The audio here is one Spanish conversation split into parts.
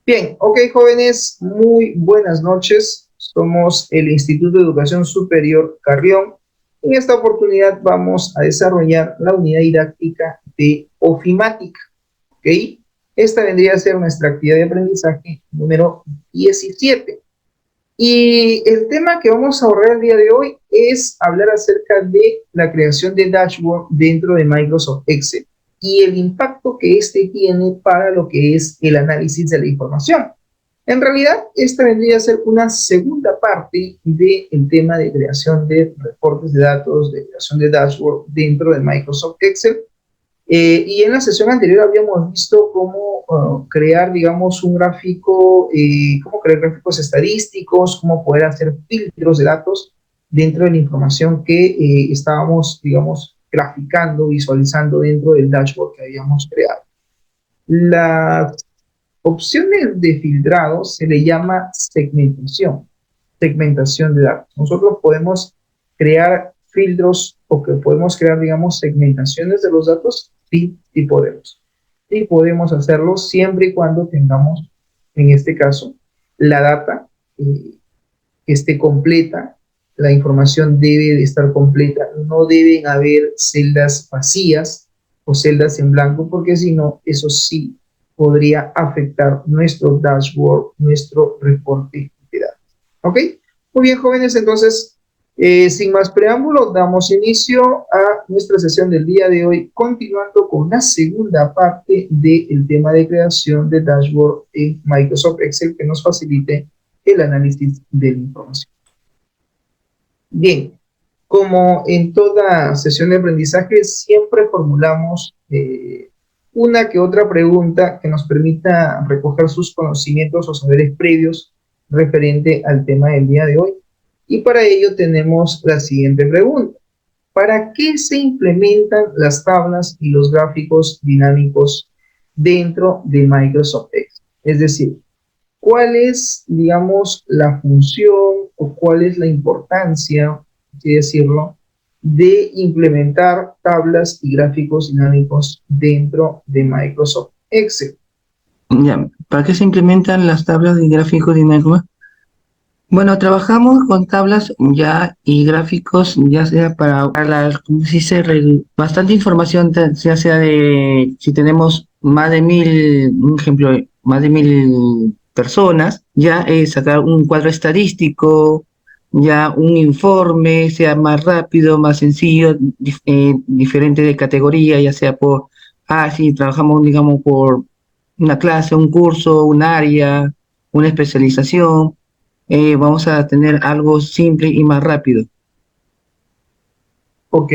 Bien, ok, jóvenes, muy buenas noches. Somos el Instituto de Educación Superior Carrión. En esta oportunidad vamos a desarrollar la unidad didáctica de ofimática, ¿ok? Esta vendría a ser nuestra actividad de aprendizaje número 17. Y el tema que vamos a abordar el día de hoy es hablar acerca de la creación de dashboard dentro de Microsoft Excel y el impacto que este tiene para lo que es el análisis de la información. En realidad, esta vendría a ser una segunda parte del tema de creación de reportes de datos, de creación de dashboard dentro de Microsoft Excel. Y en la sesión anterior habíamos visto cómo crear, digamos, un gráfico, cómo crear gráficos estadísticos, cómo poder hacer filtros de datos dentro de la información que estábamos, digamos, graficando, visualizando dentro del dashboard que habíamos creado. Las opciones de filtrado se le llama segmentación de datos. Nosotros podemos crear filtros o que podemos crear, digamos, segmentaciones de los datos, sí, sí podemos. Y podemos hacerlo siempre y cuando tengamos, en este caso, la data que esté completa. La información debe de estar completa. No deben haber celdas vacías o celdas en blanco, porque si no, eso sí podría afectar nuestro dashboard, nuestro reporte de datos. ¿Ok? Muy bien, jóvenes, entonces, sin más preámbulo, damos inicio a nuestra sesión del día de hoy, continuando con la segunda parte del tema de creación de dashboard en Microsoft Excel que nos facilite el análisis de la información. Bien, como en toda sesión de aprendizaje, siempre formulamos una que otra pregunta que nos permita recoger sus conocimientos o saberes previos referente al tema del día de hoy. Y para ello tenemos la siguiente pregunta. ¿Para qué se implementan las tablas y los gráficos dinámicos dentro de Microsoft Excel? Es decir, ¿cuál es, digamos, la función o cuál es la importancia, así decirlo, de implementar tablas y gráficos dinámicos dentro de Microsoft Excel? Ya, ¿para qué se implementan las tablas de gráficos dinámicos? Bueno, trabajamos con tablas ya y gráficos, ya sea para las, como se dice, bastante información, ya sea de si tenemos más de 1000, un ejemplo, más de 1000 personas, ya sacar un cuadro estadístico, ya un informe, sea más rápido, más sencillo, diferente de categoría, ya sea por, si trabajamos, digamos, por una clase, un curso, un área, una especialización, vamos a tener algo simple y más rápido. Ok,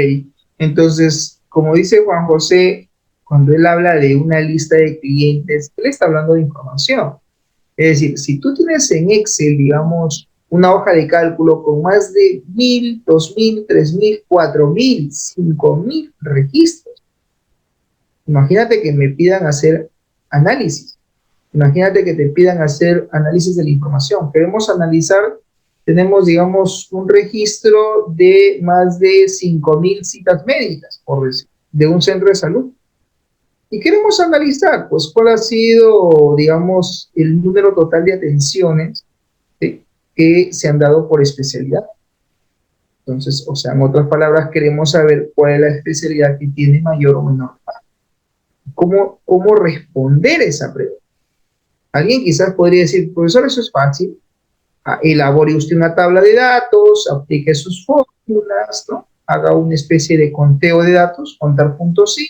entonces, como dice Juan José, cuando él habla de una lista de clientes, él está hablando de información. Es decir, si tú tienes en Excel, digamos, una hoja de cálculo con más de 1000, 2000, 3000, 4000, 5000 registros, imagínate que me pidan hacer análisis. Imagínate que te pidan hacer análisis de la información. Queremos analizar, tenemos, digamos, un registro de más de 5000 citas médicas, por decir, de un centro de salud. Y queremos analizar, pues, cuál ha sido, digamos, el número total de atenciones, ¿sí?, que se han dado por especialidad. Entonces, o sea, en otras palabras, queremos saber cuál es la especialidad que tiene mayor o menor pago. ¿Cómo responder esa pregunta? Alguien quizás podría decir, profesor, eso es fácil. Elabore usted una tabla de datos, aplique sus fórmulas, ¿no? Haga una especie de conteo de datos, contar puntos sí.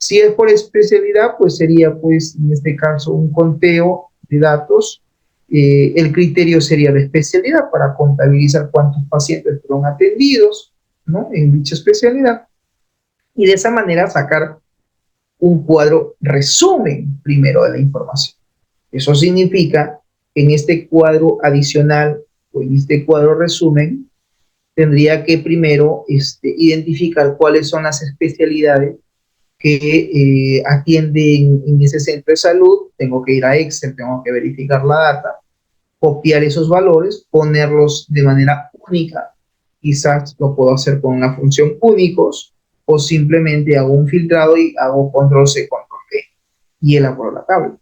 Si es por especialidad, pues sería, pues, en este caso, un conteo de datos. El criterio sería la especialidad para contabilizar cuántos pacientes fueron atendidos, ¿no?, en dicha especialidad. Y de esa manera sacar un cuadro resumen primero de la información. Eso significa que en este cuadro adicional o en este cuadro resumen tendría que primero identificar cuáles son las especialidades que atienden en ese centro de salud. Tengo que ir a Excel, tengo que verificar la data, copiar esos valores, ponerlos de manera única. Quizás lo puedo hacer con la función únicos o simplemente hago un filtrado y hago control C, control V y elaboro la tabla.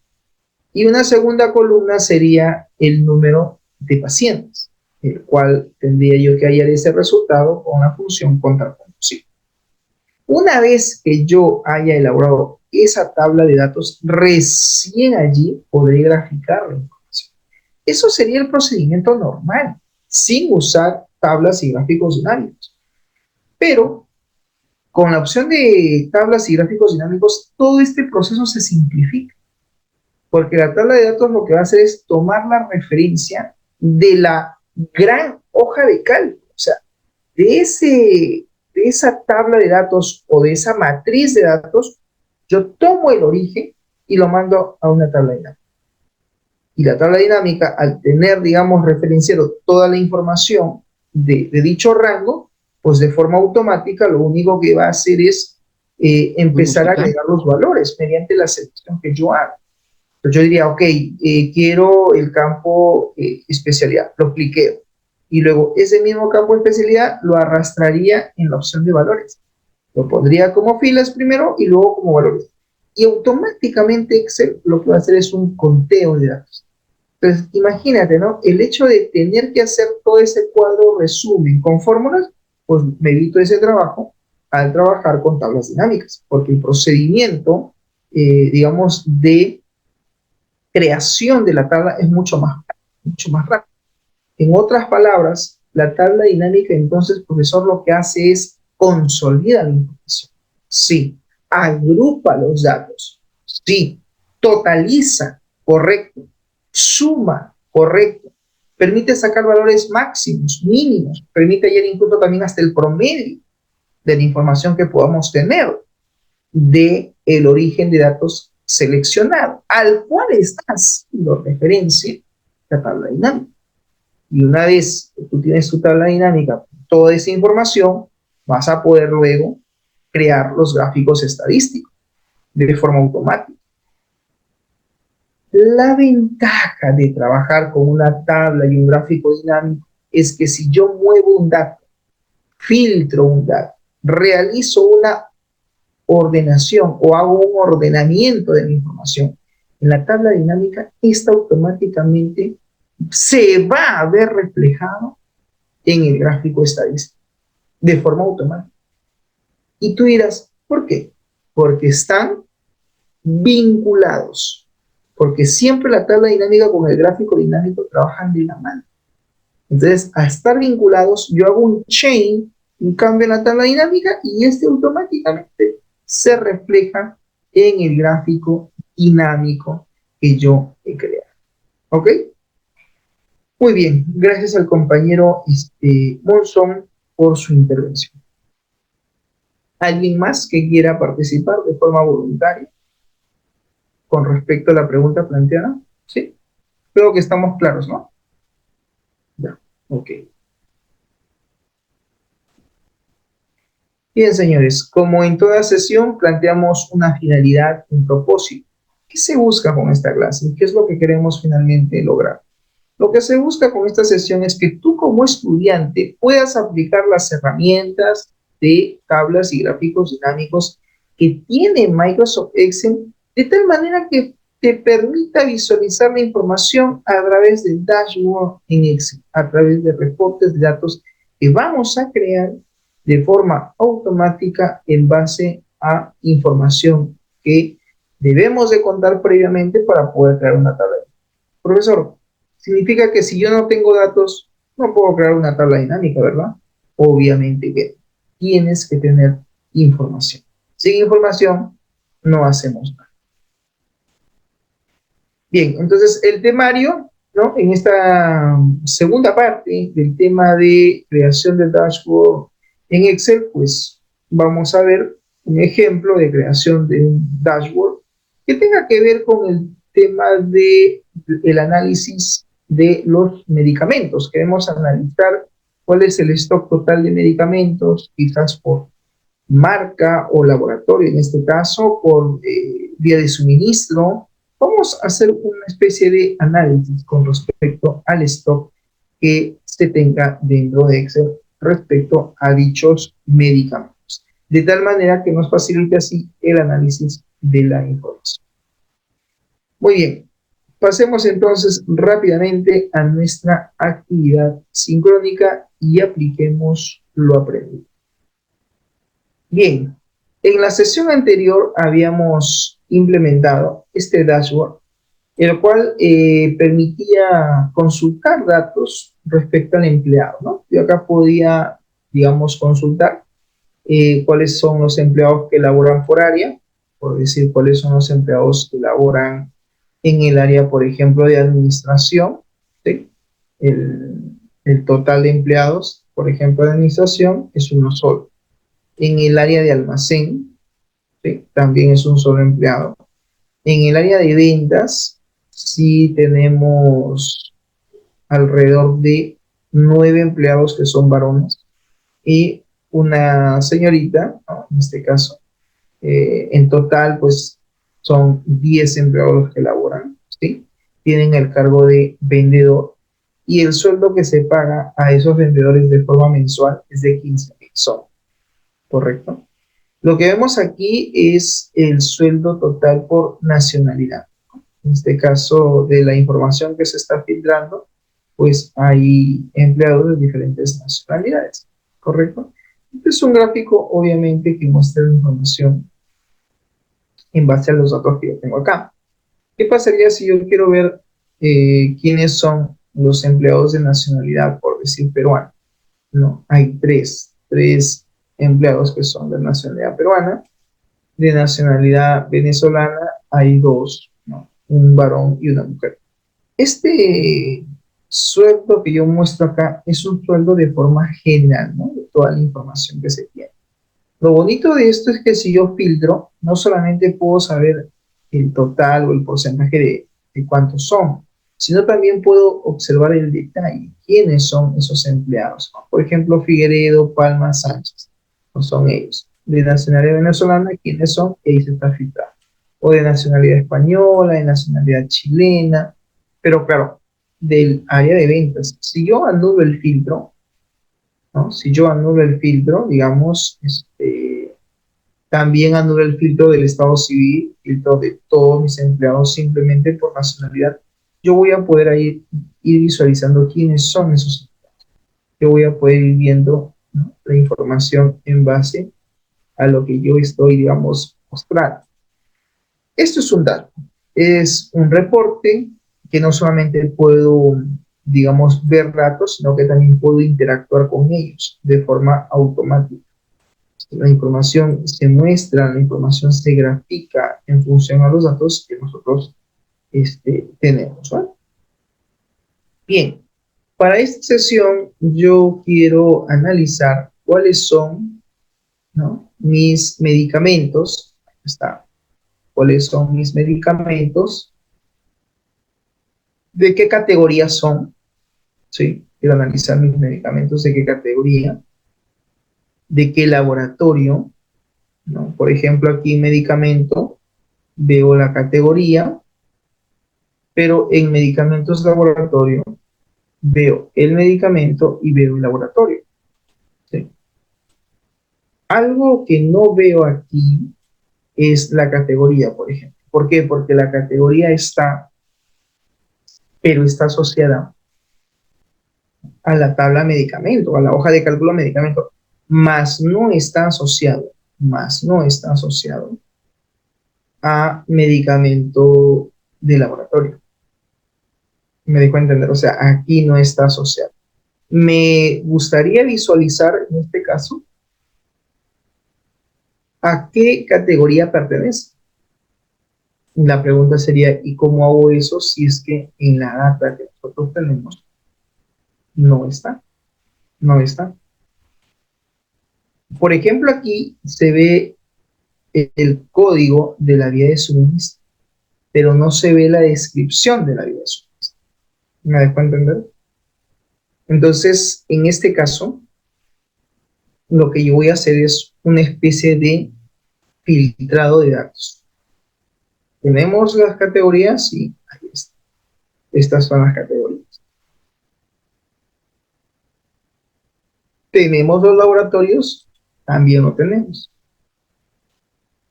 Y una segunda columna sería el número de pacientes, el cual tendría yo que hallar ese resultado con la función contraposición. Una vez que yo haya elaborado esa tabla de datos, recién allí podré graficar la información. Eso sería el procedimiento normal, sin usar tablas y gráficos dinámicos. Pero con la opción de tablas y gráficos dinámicos, todo este proceso se simplifica, porque la tabla de datos lo que va a hacer es tomar la referencia de la gran hoja de cálculo, o sea, de esa tabla de datos o de esa matriz de datos, yo tomo el origen y lo mando a una tabla dinámica. Y la tabla dinámica, al tener, digamos, referenciado toda la información de dicho rango, pues de forma automática lo único que va a hacer es empezar a agregar los valores mediante la selección que yo haga. Entonces yo diría, ok, quiero el campo especialidad, lo cliqueo. Y luego ese mismo campo de especialidad lo arrastraría en la opción de valores. Lo pondría como filas primero y luego como valores. Y automáticamente Excel lo que va a hacer es un conteo de datos. Entonces, imagínate, ¿no? El hecho de tener que hacer todo ese cuadro resumen con fórmulas, pues me evito ese trabajo al trabajar con tablas dinámicas, porque el procedimiento, digamos, de creación de la tabla es mucho más rápido. En otras palabras, la tabla dinámica, entonces, profesor, lo que hace es consolidar la información. Sí. Agrupa los datos. Sí. Totaliza. Correcto. Suma. Correcto. Permite sacar valores máximos, mínimos. Permite hallar incluso también hasta el promedio de la información que podamos tener de el origen de datos seleccionado, al cual está haciendo referencia la tabla dinámica. Y una vez que tú tienes tu tabla dinámica, toda esa información, vas a poder luego crear los gráficos estadísticos de forma automática. La ventaja de trabajar con una tabla y un gráfico dinámico es que si yo muevo un dato, filtro un dato, realizo una ordenación o hago un ordenamiento de la información en la tabla dinámica, esta automáticamente se va a ver reflejado en el gráfico estadístico de forma automática. Y tú dirás, ¿por qué? Porque están vinculados, porque siempre la tabla dinámica con el gráfico dinámico trabajan de la mano. Entonces, al estar vinculados, yo hago un chain, un cambio en la tabla dinámica y este automáticamente se refleja en el gráfico dinámico que yo he creado. ¿Ok? Muy bien, gracias al compañero Monzón por su intervención. ¿Alguien más que quiera participar de forma voluntaria con respecto a la pregunta planteada? Sí, creo que estamos claros, ¿no? Ya, ok. Bien, señores, como en toda sesión planteamos una finalidad, un propósito. ¿Qué se busca con esta clase? ¿Qué es lo que queremos finalmente lograr? Lo que se busca con esta sesión es que tú como estudiante puedas aplicar las herramientas de tablas y gráficos dinámicos que tiene Microsoft Excel de tal manera que te permita visualizar la información a través del dashboard en Excel, a través de reportes de datos que vamos a crear de forma automática en base a información que debemos de contar previamente para poder crear una tabla. Profesor, significa que si yo no tengo datos, no puedo crear una tabla dinámica, ¿verdad? Obviamente que tienes que tener información. Sin información, no hacemos nada. Bien, entonces el temario, ¿no? En esta segunda parte del tema de creación del dashboard en Excel, pues vamos a ver un ejemplo de creación de un dashboard que tenga que ver con el tema de el análisis de los medicamentos. Queremos analizar cuál es el stock total de medicamentos, quizás por marca o laboratorio, en este caso, por vía de suministro. Vamos a hacer una especie de análisis con respecto al stock que se tenga dentro de Excel respecto a dichos medicamentos. de tal manera que nos facilite así el análisis de la información. Muy bien, pasemos entonces rápidamente a nuestra actividad sincrónica y apliquemos lo aprendido. Bien, en la sesión anterior habíamos implementado este dashboard, el cual permitía consultar datos respecto al empleado, ¿no? Yo acá podía, digamos, consultar cuáles son los empleados que laboran por área, por decir cuáles son los empleados que laboran en el área, por ejemplo, de administración, ¿sí? El total de empleados, por ejemplo, de administración es uno solo. En el área de almacén, ¿sí? También es un solo empleado. En el área de ventas, sí tenemos alrededor de 9 empleados que son varones y una señorita, ¿no? En este caso, en total, pues son 10 empleados los que laboran, ¿sí? Tienen el cargo de vendedor y el sueldo que se paga a esos vendedores de forma mensual es de 15,000 soles, ¿correcto? Lo que vemos aquí es el sueldo total por nacionalidad. En este caso, de la información que se está filtrando, pues hay empleados de diferentes nacionalidades, ¿correcto? Este es un gráfico, obviamente, que muestra la información en base a los datos que yo tengo acá. ¿Qué pasaría si yo quiero ver quiénes son los empleados de nacionalidad, por decir peruana? No, hay tres empleados que son de nacionalidad peruana. De nacionalidad venezolana hay dos, ¿no? Un varón y una mujer. Este sueldo que yo muestro acá es un sueldo de forma general, ¿no? De toda la información que se tiene. Lo bonito de esto es que si yo filtro, no solamente puedo saber el total o el porcentaje de cuántos son, sino también puedo observar el detalle, quiénes son esos empleados, ¿no? Por ejemplo, Figueredo, Palma, Sánchez, no son ellos. De nacionalidad venezolana, ¿quiénes son? Y ahí se está filtrando. O de nacionalidad española, de nacionalidad chilena, pero claro, del área de ventas. Si yo anulo el filtro, ¿no? Si yo anulo el filtro, digamos, también anulo el filtro del estado civil, filtro de todos mis empleados simplemente por nacionalidad, yo voy a poder ir visualizando quiénes son esos empleados. Yo voy a poder ir viendo, ¿no? La información en base a lo que yo estoy, digamos, mostrando. Esto es un dato, es un reporte que no solamente puedo, digamos, ver datos, sino que también puedo interactuar con ellos de forma automática. La información se muestra, la información se grafica en función a los datos que nosotros tenemos, ¿vale? Bien, para esta sesión yo quiero analizar cuáles son, ¿no? Mis medicamentos. Ahí está. ¿Cuáles son mis medicamentos? ¿De qué categoría son? ¿Sí? Quiero analizar mis medicamentos, de qué categoría, de qué laboratorio, ¿no? Por ejemplo, aquí en medicamento veo la categoría, pero en medicamentos laboratorio veo el medicamento y veo el laboratorio, ¿sí? Algo que no veo aquí es la categoría, por ejemplo. ¿Por qué? Porque la categoría está, pero está asociada a la tabla medicamento, a la hoja de cálculo medicamento, más no está asociado a medicamento de laboratorio. Me dejo entender, o sea, aquí no está asociado. Me gustaría visualizar en este caso a qué categoría pertenece. La pregunta sería, ¿y cómo hago eso si es que en la data que nosotros tenemos no está? No está. Por ejemplo, aquí se ve el código de la vía de suministro, pero no se ve la descripción de la vía de suministro. ¿Me dejo entender? Entonces, en este caso, lo que yo voy a hacer es una especie de filtrado de datos. Tenemos las categorías y ahí está. Estas son las categorías. Tenemos los laboratorios, también lo tenemos.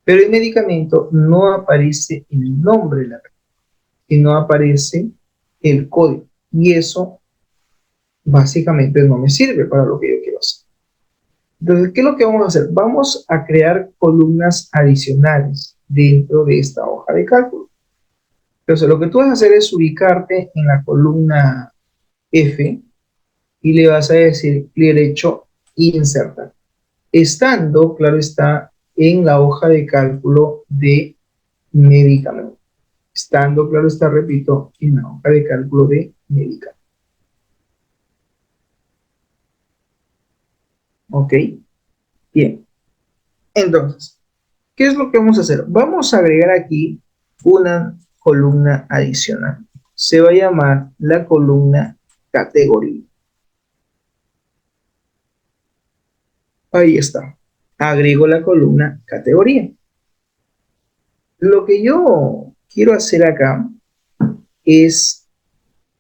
Pero en medicamento no aparece el nombre de la persona y no aparece el código. Y eso básicamente no me sirve para lo que yo quiero hacer. Entonces, ¿qué es lo que vamos a hacer? Vamos a crear columnas adicionales dentro de esta hoja de cálculo. Entonces, lo que tú vas a hacer es ubicarte en la columna F y le vas a decir clic derecho, insertar. Estando, claro está, en la hoja de cálculo de medicamento. Estando, claro está, repito, en la hoja de cálculo de medicamento. ¿Ok? Bien. Entonces, ¿qué es lo que vamos a hacer? Vamos a agregar aquí una columna adicional. Se va a llamar la columna categoría. Ahí está. Agrego la columna categoría. Lo que yo quiero hacer acá es,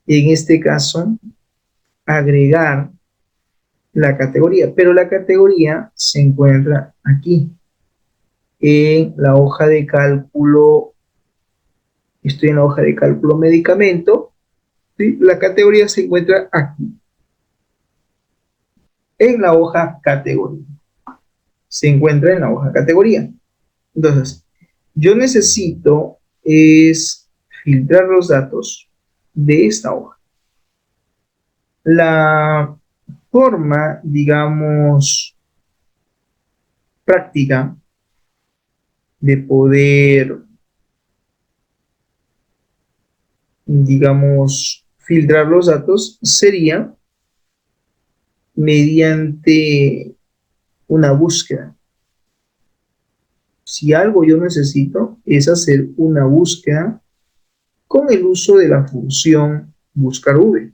en este caso, agregar la categoría, pero la categoría se encuentra aquí, en la hoja de cálculo. Estoy en la hoja de cálculo medicamento, ¿sí? La categoría se encuentra aquí, en la hoja categoría. Se encuentra en la hoja categoría. Entonces, yo necesito es filtrar los datos de esta hoja. La forma, digamos, práctica de poder, digamos, filtrar los datos sería mediante una búsqueda. Si algo yo necesito es hacer una búsqueda con el uso de la función buscar v,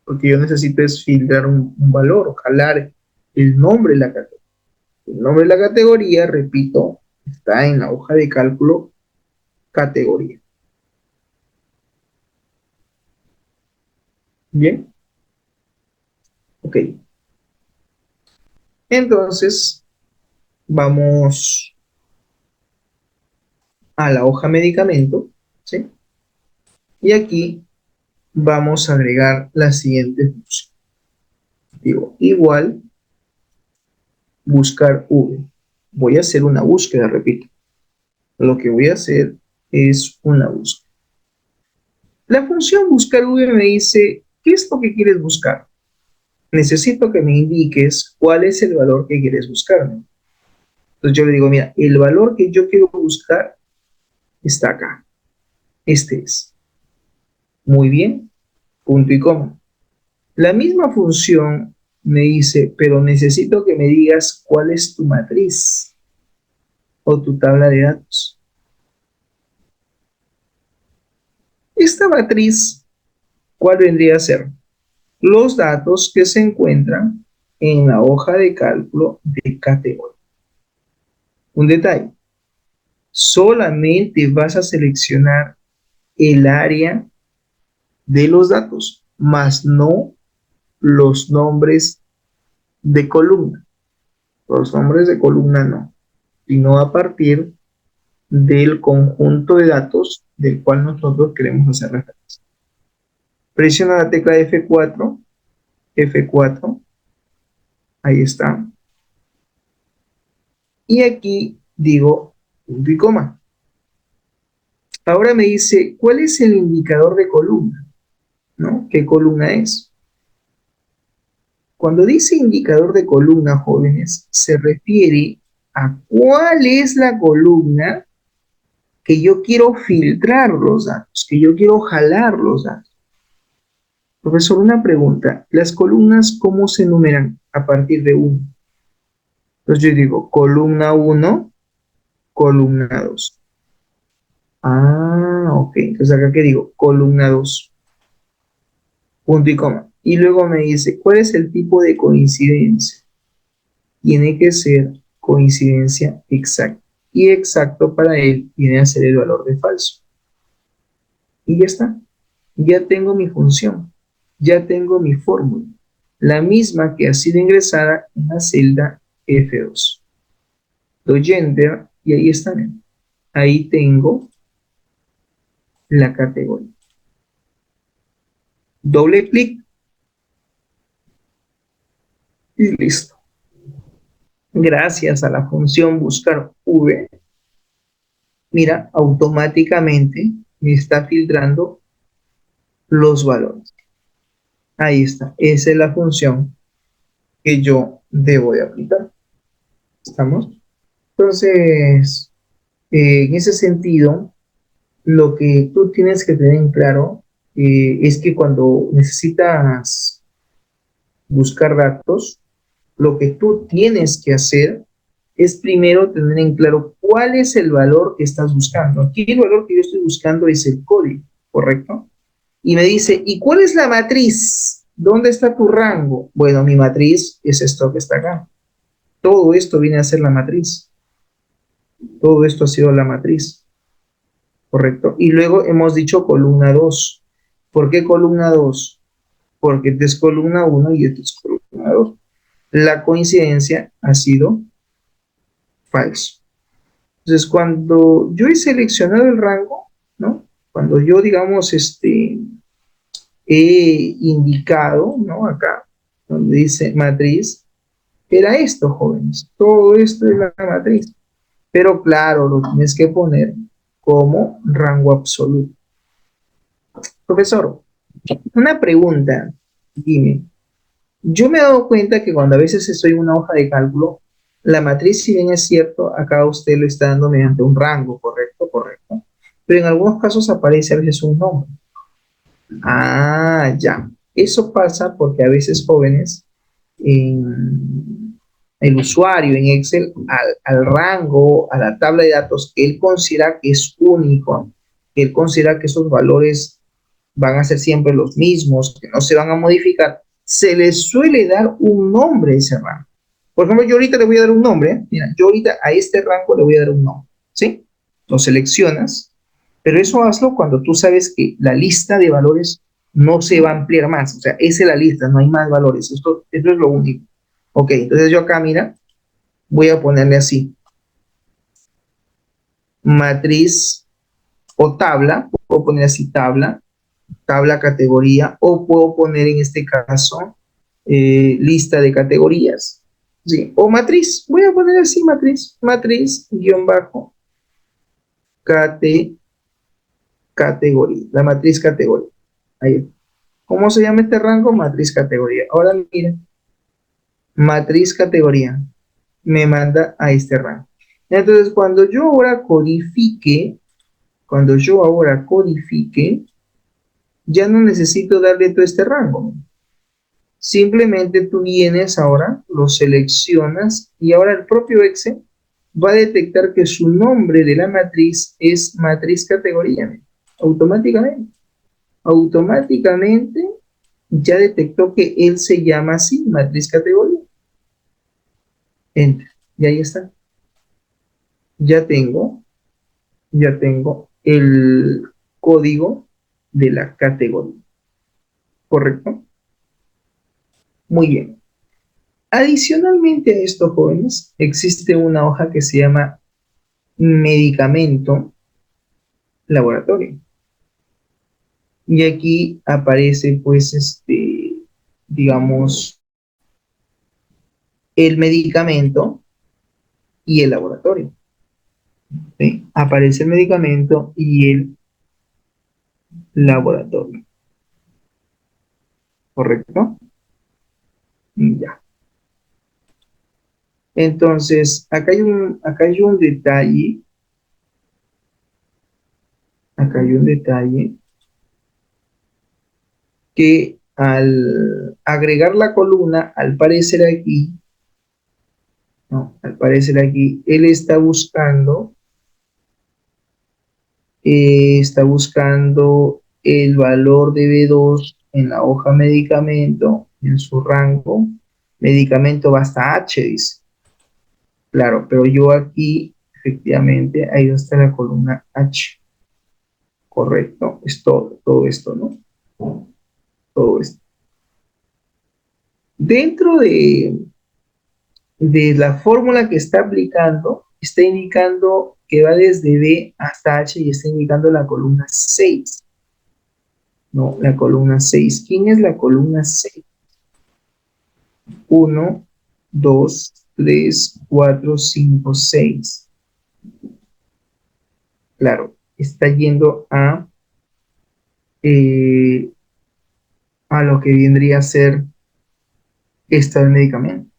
porque yo necesito es filtrar un valor o jalar el nombre de la categoría. El nombre de la categoría, repito, está en la hoja de cálculo categoría. Bien, ok. Entonces, vamos a la hoja medicamento, ¿sí? Y aquí vamos a agregar la siguiente función. Digo, igual, buscar v. Voy a hacer una búsqueda, repito. Lo que voy a hacer es una búsqueda. La función buscar v me dice, ¿qué es lo que quieres buscar? Necesito que me indiques cuál es el valor que quieres buscar. Entonces yo le digo, mira, el valor que yo quiero buscar está acá. Este es. Muy bien, punto y coma. La misma función me dice, pero necesito que me digas cuál es tu matriz o tu tabla de datos. Esta matriz, ¿cuál vendría a ser? Los datos que se encuentran en la hoja de cálculo de categoría. Un detalle, solamente vas a seleccionar el área de los datos, más no los nombres de columna. Los nombres de columna no, sino a partir del conjunto de datos del cual nosotros queremos hacer referencia. Presiona la tecla F4, F4, ahí está. Y aquí digo punto y coma. Ahora me dice, ¿cuál es el indicador de columna? ¿No? ¿Qué columna es? Cuando dice indicador de columna, jóvenes, se refiere a cuál es la columna que yo quiero filtrar los datos, que yo quiero jalar los datos. Profesor, una pregunta. ¿Las columnas cómo se enumeran? A partir de 1. Entonces yo digo columna 1, columna 2. Ah, ok. Entonces acá que digo columna 2. Punto y coma. Y luego me dice, ¿cuál es el tipo de coincidencia? Tiene que ser coincidencia exacta. Y exacto para él viene a ser el valor de falso. Y ya está. Ya tengo mi función. Ya tengo mi fórmula. La misma que ha sido ingresada en la celda F2. Doy Enter Y ahí está, miren. Ahí tengo la categoría. Doble clic y listo. Gracias a la función buscar V, mira, automáticamente me está filtrando los valores. Ahí está. Esa es la función que yo debo de aplicar. ¿Estamos? Entonces, en ese sentido, lo que tú tienes que tener en claro es que cuando necesitas buscar datos, lo que tú tienes que hacer es primero tener en claro cuál es el valor que estás buscando. Aquí el valor que yo estoy buscando es el código, ¿correcto? Y me dice, ¿y cuál es la matriz? ¿Dónde está tu rango? Bueno, mi matriz es esto que está acá. Todo esto viene a ser la matriz. Todo esto ha sido la matriz, ¿correcto? Y luego hemos dicho columna 2. ¿Por qué columna 2? Porque esta es columna 1 y esta es columna 2. La coincidencia ha sido falso. Entonces, cuando yo he seleccionado el rango, ¿no? Cuando yo, digamos, he indicado, ¿no? Acá, donde dice matriz, era esto, jóvenes. Todo esto es la matriz. Pero claro, lo tienes que poner como rango absoluto. Profesor, una pregunta. Dime, yo me he dado cuenta que cuando a veces estoy en una hoja de cálculo, la matriz, si bien es cierto, acá usted lo está dando mediante un rango, correcto, correcto. Pero en algunos casos aparece a veces un nombre. Ah, ya. Eso pasa porque a veces jóvenes, el usuario en Excel, al rango, a la tabla de datos que él considera que es único, que él considera que esos valores van a ser siempre los mismos, que no se van a modificar, se les suele dar un nombre a ese rango. Por ejemplo, yo ahorita le voy a dar un nombre, ¿eh? Mira, yo ahorita a este rango le voy a dar un nombre, ¿sí? Lo seleccionas, pero eso hazlo cuando tú sabes que la lista de valores no se va a ampliar más, o sea, esa es la lista, no hay más valores, esto es lo único. Ok, entonces yo acá, mira, voy a ponerle así, matriz o tabla, puedo poner así tabla, tabla categoría, o puedo poner en este caso lista de categorías, ¿sí? O matriz, voy a poner así matriz, matriz, guión bajo, categoría, la matriz categoría. Ahí. ¿Cómo se llama este rango? Matriz categoría. Ahora miren, matriz categoría me manda a este rango. Entonces, cuando yo ahora codifique, ya no necesito darle todo este rango. Simplemente tú vienes ahora, lo seleccionas y ahora el propio Excel va a detectar que su nombre de la matriz es matriz categoría. Automáticamente. Automáticamente ya detectó que él se llama así, matriz categoría. Enter. Y ahí está. Ya tengo, ya tengo el código de la categoría. ¿Correcto? Muy bien. Adicionalmente a esto, jóvenes, existe una hoja que se llama medicamento laboratorio. Y aquí aparece, pues, digamos, el medicamento y el laboratorio. ¿Sí? Aparece el medicamento y el laboratorio. ¿Correcto? Ya. Entonces, acá hay un detalle que al agregar la columna, al parecer aquí, no, al parecer aquí, él está buscando el valor de B2 en la hoja medicamento, en su rango, medicamento va hasta H, dice. Claro, pero yo aquí, efectivamente, ahí está la columna H. Correcto, es todo esto, ¿no? Todo esto. Dentro de la fórmula que está aplicando, está indicando que va desde B hasta H y está indicando la columna 6. No, la columna 6. ¿Quién es la columna 6? 1, 2, 3, 4, 5, 6. Claro, está yendo a lo que vendría a ser el medicamento.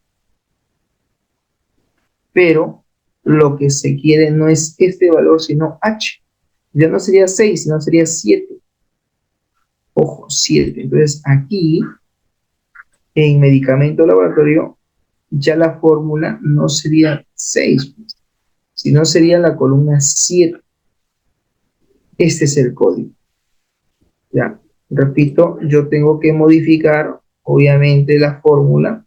Pero lo que se quiere no es este valor, sino H. Ya no sería 6, sino sería 7. Ojo, 7. Entonces aquí, en medicamento laboratorio, ya la fórmula no sería 6, sino sería la columna 7. Este es el código. Ya, repito, yo tengo que modificar, obviamente, la fórmula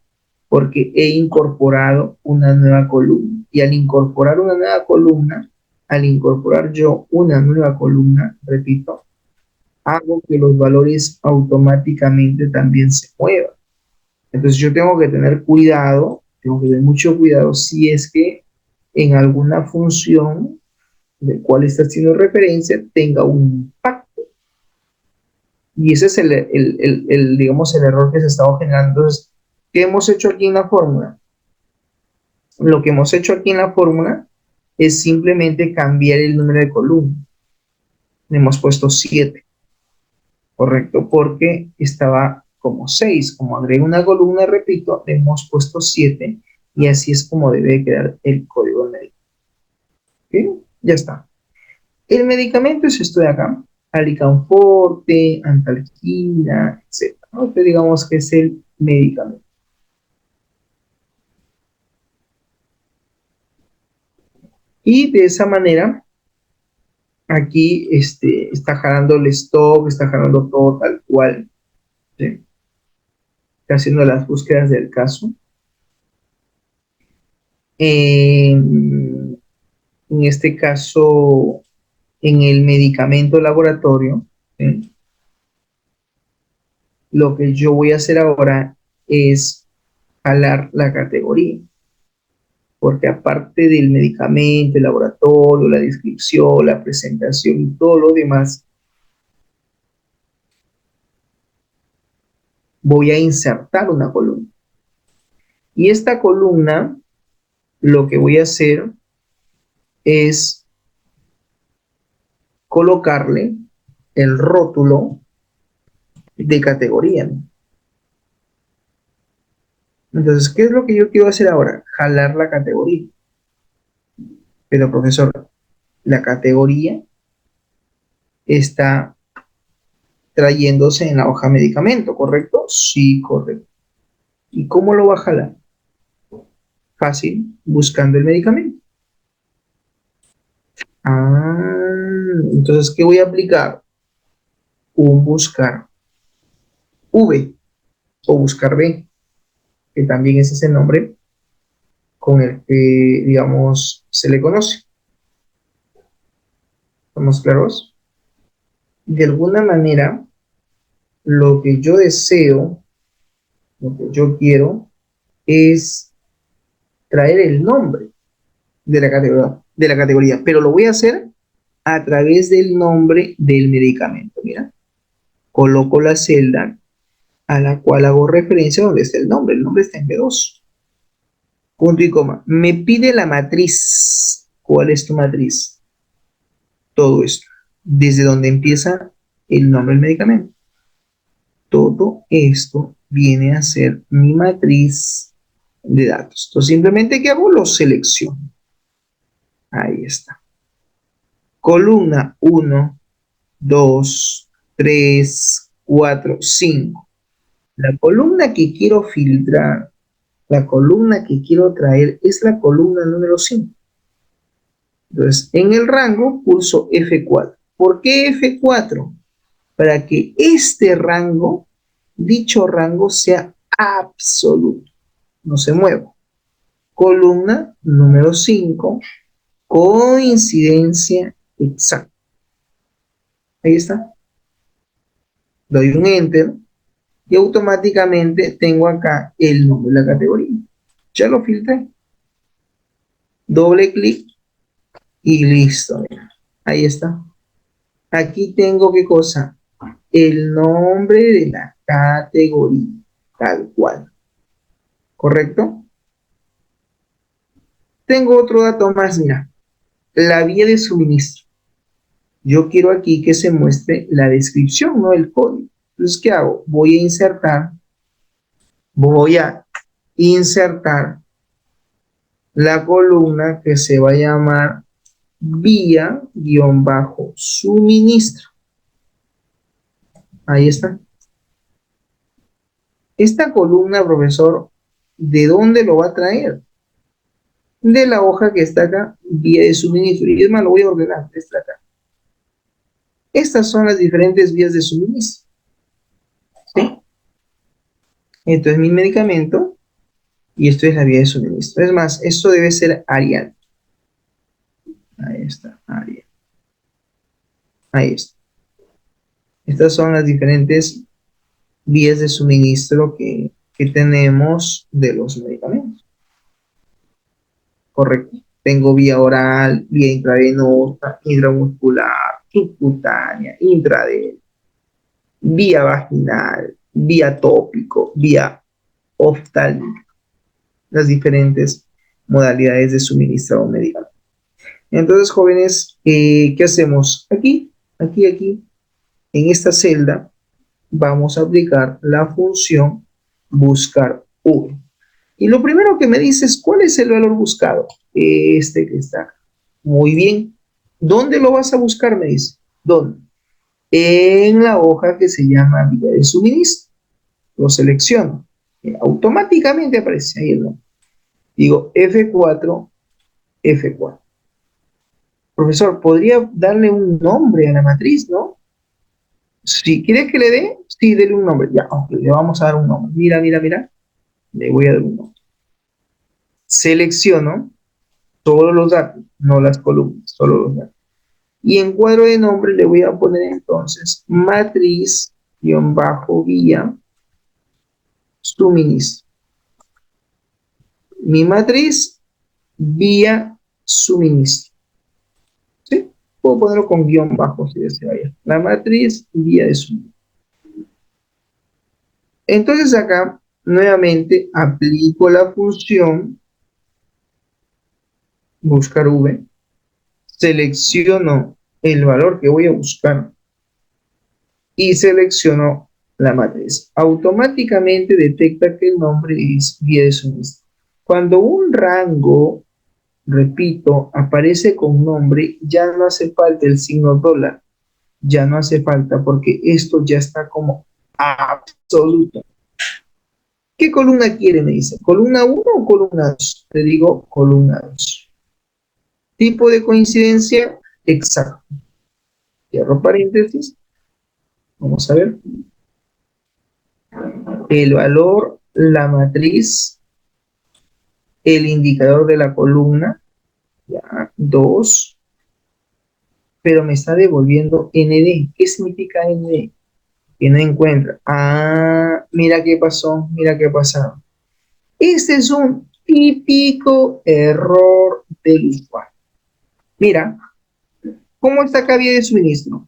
porque he incorporado una nueva columna. Y al incorporar una nueva columna, al incorporar yo una nueva columna, repito, hago que los valores automáticamente también se muevan. Entonces yo tengo que tener cuidado, tengo que tener mucho cuidado si es que en alguna función de cual está haciendo referencia tenga un impacto. Y ese es digamos, el error que se estaba generando. Entonces, ¿qué hemos hecho aquí en la fórmula? Lo que hemos hecho aquí en la fórmula es simplemente cambiar el número de columna. Le hemos puesto 7, ¿correcto? Porque estaba como 6. Como agrego una columna, repito, le hemos puesto 7 y así es como debe quedar el código médico. ¿Ok? Ya está. El medicamento es esto de acá, alicanforte, antalgina, etc. ¿No? Entonces digamos que es el medicamento. Y de esa manera, aquí está jalando el stock, está jalando todo tal cual. ¿Sí? Está haciendo las búsquedas del caso. En este caso, en el medicamento laboratorio, ¿sí? Lo que yo voy a hacer ahora es jalar la categoría. Porque aparte del medicamento, el laboratorio, la descripción, la presentación y todo lo demás, voy a insertar una columna. Y esta columna, lo que voy a hacer es colocarle el rótulo de categoría. Entonces, ¿qué es lo que yo quiero hacer ahora? Jalar la categoría. Pero, profesor, la categoría está trayéndose en la hoja medicamento, ¿correcto? Sí, correcto. ¿Y cómo lo va a jalar? Fácil, buscando el medicamento. Entonces, ¿qué voy a aplicar? Un buscar V o buscar B, que también es ese nombre con el que, digamos, se le conoce. ¿Estamos claros? De alguna manera, lo que yo deseo, lo que yo quiero, es traer el nombre de la categoría, pero lo voy a hacer a través del nombre del medicamento. Mira, coloco la celda a la cual hago referencia donde está el nombre está en B2. Punto y coma. Me pide la matriz. ¿Cuál es tu matriz? Todo esto. Desde donde empieza el nombre del medicamento. Todo esto viene a ser mi matriz de datos. Entonces, simplemente, ¿qué hago? Lo selecciono. Ahí está. Columna 1, 2, 3, 4, 5. La columna que quiero filtrar, la columna que quiero traer es la columna número 5. Entonces, en el rango pulso F4. ¿Por qué F4? Para que este rango, dicho rango, sea absoluto. No se mueva. Columna número 5, coincidencia exacta. Ahí está. Doy un enter y automáticamente tengo acá el nombre de la categoría. Ya lo filtré. Doble clic Y listo, mira. Ahí está. Aquí tengo qué cosa, el nombre de la categoría, tal cual, ¿correcto? Tengo otro dato más, mira, la vía de suministro. Yo quiero aquí que se muestre la descripción, no el código. Entonces, ¿qué hago? Voy a insertar la columna que se va a llamar vía-suministro. Ahí está. Esta columna, profesor, ¿de dónde lo va a traer? De la hoja que está acá, vía de suministro. Y es más, lo voy a ordenar. Está acá. Estas son las diferentes vías de suministro. ¿Sí? Esto es mi medicamento y esto es la vía de suministro. Es más, esto debe ser Arial. Ahí está, Arial. Ahí está. Estas son las diferentes vías de suministro que tenemos de los medicamentos. Correcto. Tengo vía oral, vía intravenosa, intramuscular, subcutánea, intradérmica, vía vaginal, vía tópico, vía oftálmica, las diferentes modalidades de suministro medicamento. Entonces, jóvenes, ¿qué hacemos? Aquí, en esta celda, vamos a aplicar la función buscar V. Y lo primero que me dice es, ¿cuál es el valor buscado? Este que está acá. Muy bien. ¿Dónde lo vas a buscar? Me dice. ¿Dónde? En la hoja que se llama vía de suministro. Lo selecciono. Automáticamente aparece ahí el nombre. Digo F4, F4. Profesor, ¿podría darle un nombre a la matriz, no? Si quiere que le dé, sí, dele un nombre. Ya, ok, le vamos a dar un nombre. Mira, mira, mira. Le voy a dar un nombre. Selecciono solo los datos, no las columnas, solo los datos. Y en cuadro de nombre le voy a poner entonces matriz-vía suministro. Mi matriz vía suministro. ¿Sí? Puedo ponerlo con guión bajo si desea. La matriz vía de suministro. Entonces acá nuevamente aplico la función buscar V, selecciono el valor que voy a buscar y selecciono la matriz. Automáticamente detecta que el nombre es vía de suministro. Cuando un rango, repito, aparece con nombre, ya no hace falta el signo dólar, ya no hace falta porque esto ya está como absoluto. ¿Qué columna quiere? Me dice, ¿columna 1 o columna 2? Le digo columna 2. Tipo de coincidencia, exacto. Cierro paréntesis. Vamos a ver. El valor, la matriz, el indicador de la columna, ya, 2, pero me está devolviendo ND. ¿Qué significa ND? Que no encuentra. Ah, mira qué pasó, mira qué pasó. Este es un típico error del usuario. Mira, ¿cómo está acá vía de suministro?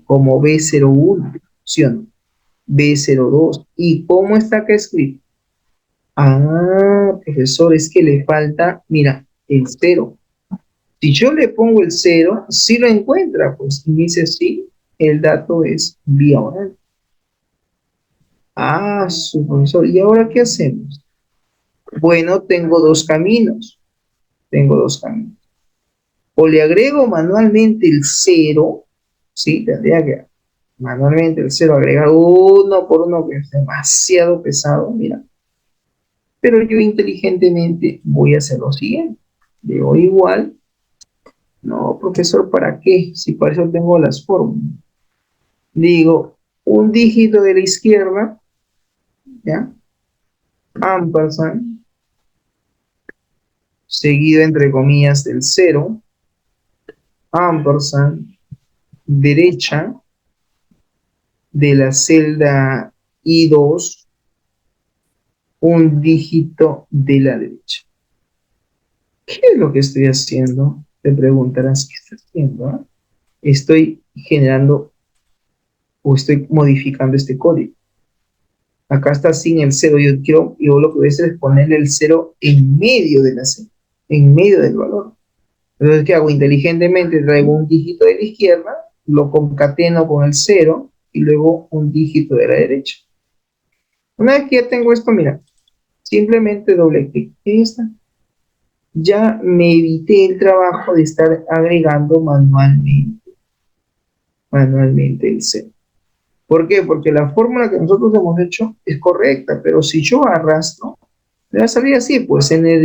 Como B01, opción B02. ¿Y cómo está acá escrito? Ah, profesor, es que le falta, mira, el 0. Si yo le pongo el 0, sí lo encuentra, pues y dice sí, el dato es vía oral. Ah, su profesor, ¿y ahora qué hacemos? Bueno, tengo dos caminos. Tengo dos caminos. O le agrego manualmente el 0, sí, tendría que manualmente el 0 agregar uno por uno, que es demasiado pesado, mira. Pero yo inteligentemente voy a hacer lo siguiente. Digo igual. No, profesor, ¿para qué? Si para eso tengo las fórmulas. Digo, un dígito de la izquierda, ¿ya? Ampersand, seguido entre comillas del 0, ampersand, derecha de la celda I2, un dígito de la derecha. ¿Qué es lo que estoy haciendo? Te preguntarás, ¿qué estás haciendo? ¿Ah? Estoy generando o estoy modificando este código. Acá está sin el cero. Yo lo que voy a hacer es ponerle el cero en medio de la C, en medio del valor. Entonces, ¿qué hago? Inteligentemente traigo un dígito de la izquierda, lo concateno con el cero y luego un dígito de la derecha. Una vez que ya tengo esto, mira, simplemente doble clic. Ahí está. Ya me evité el trabajo de estar agregando manualmente el cero. ¿Por qué? Porque la fórmula que nosotros hemos hecho es correcta, pero si yo arrastro, me va a salir así, pues ND,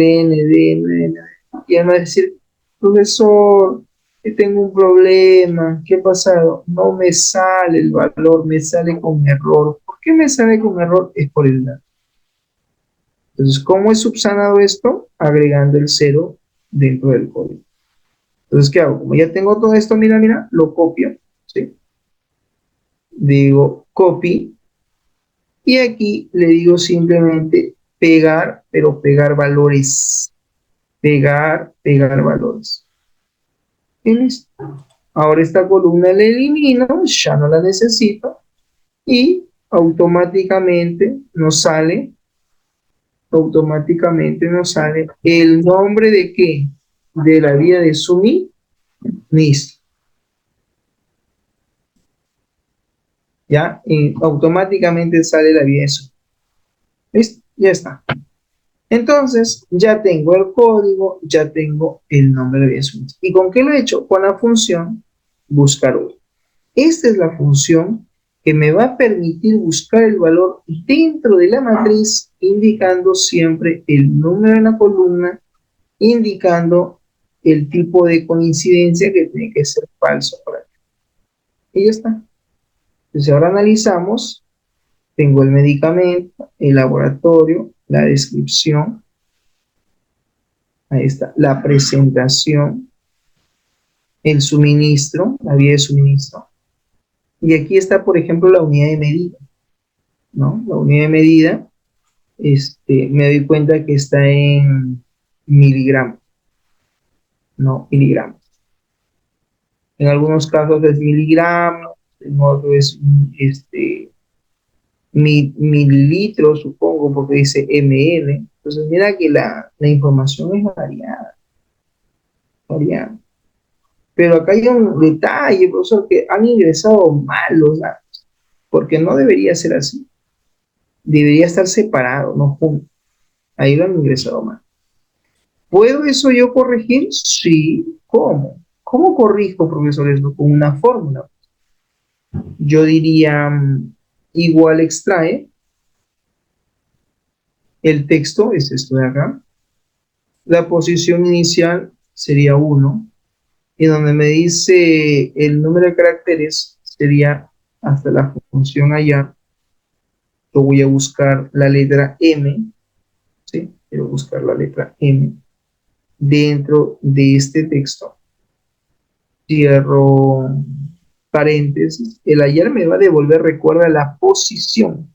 y además decir, profesor, que tengo un problema, ¿qué ha pasado? No me sale el valor, me sale con error. ¿Por qué me sale con error? Es por el dato. Entonces, ¿cómo es subsanado esto? Agregando el cero dentro del código. Entonces, ¿qué hago? Como ya tengo todo esto, mira, lo copio, ¿sí? Digo copy y aquí le digo simplemente pegar, pero pegar valores. Pegar valores. Y listo. Ahora esta columna la elimino, ya no la necesito y automáticamente nos sale el nombre de qué, de la vía de suministro. Ya, y automáticamente sale la vía de suministro. ¿Listo? Ya está. Entonces, ya tengo el código, ya tengo el nombre de la vía de suministro. ¿Y con qué lo he hecho? Con la función buscar hoy. Esta es la función que me va a permitir buscar el valor dentro de la matriz, indicando siempre el número de la columna, indicando el tipo de coincidencia que tiene que ser falso para acá. Y ya está. Entonces ahora analizamos, tengo el medicamento, el laboratorio, la descripción, ahí está, la presentación, el suministro, la vía de suministro. Y aquí está, por ejemplo, la unidad de medida, ¿no? La unidad de medida, me doy cuenta que está en miligramos, no miligramos. En algunos casos es miligramos, en otros es mililitros, supongo, porque dice ml. Entonces, mira que la información es variada. Pero acá hay un detalle, profesor, que han ingresado mal los datos, porque no debería ser así. Debería estar separado, no junto. Ahí lo han ingresado mal. ¿Puedo eso yo corregir? Sí. ¿Cómo? ¿Cómo corrijo, profesor, eso? Con una fórmula. Yo diría igual extrae, el texto es esto de acá, la posición inicial sería 1, y donde me dice el número de caracteres sería hasta la función hallar. Yo voy a buscar la letra M, ¿sí? Quiero buscar la letra M dentro de este texto. Cierro paréntesis. El hallar me va a devolver, recuerda, la posición.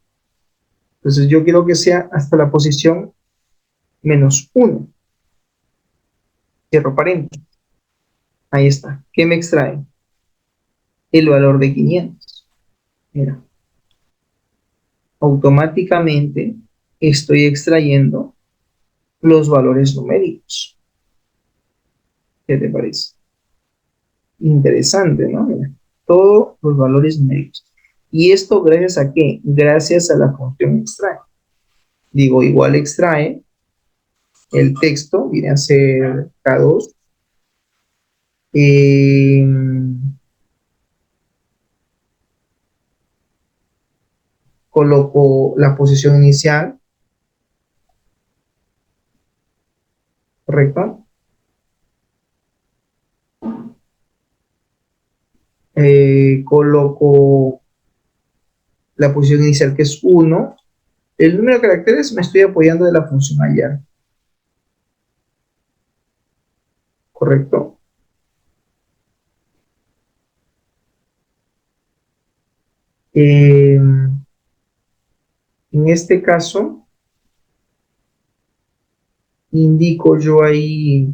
Entonces yo quiero que sea hasta la posición -1. Cierro paréntesis. Ahí está. ¿Qué me extrae? El valor de 500. Mira, automáticamente estoy extrayendo los valores numéricos. ¿Qué te parece? Interesante, ¿no? Mira, todos los valores numéricos. ¿Y esto gracias a qué? Gracias a la función extrae. Digo, igual extrae el texto, viene a ser K2. Eh, coloco la posición inicial, ¿correcto? Coloco la posición inicial que es 1. El número de caracteres me estoy apoyando de la función hallar, ¿correcto? En este caso, indico yo ahí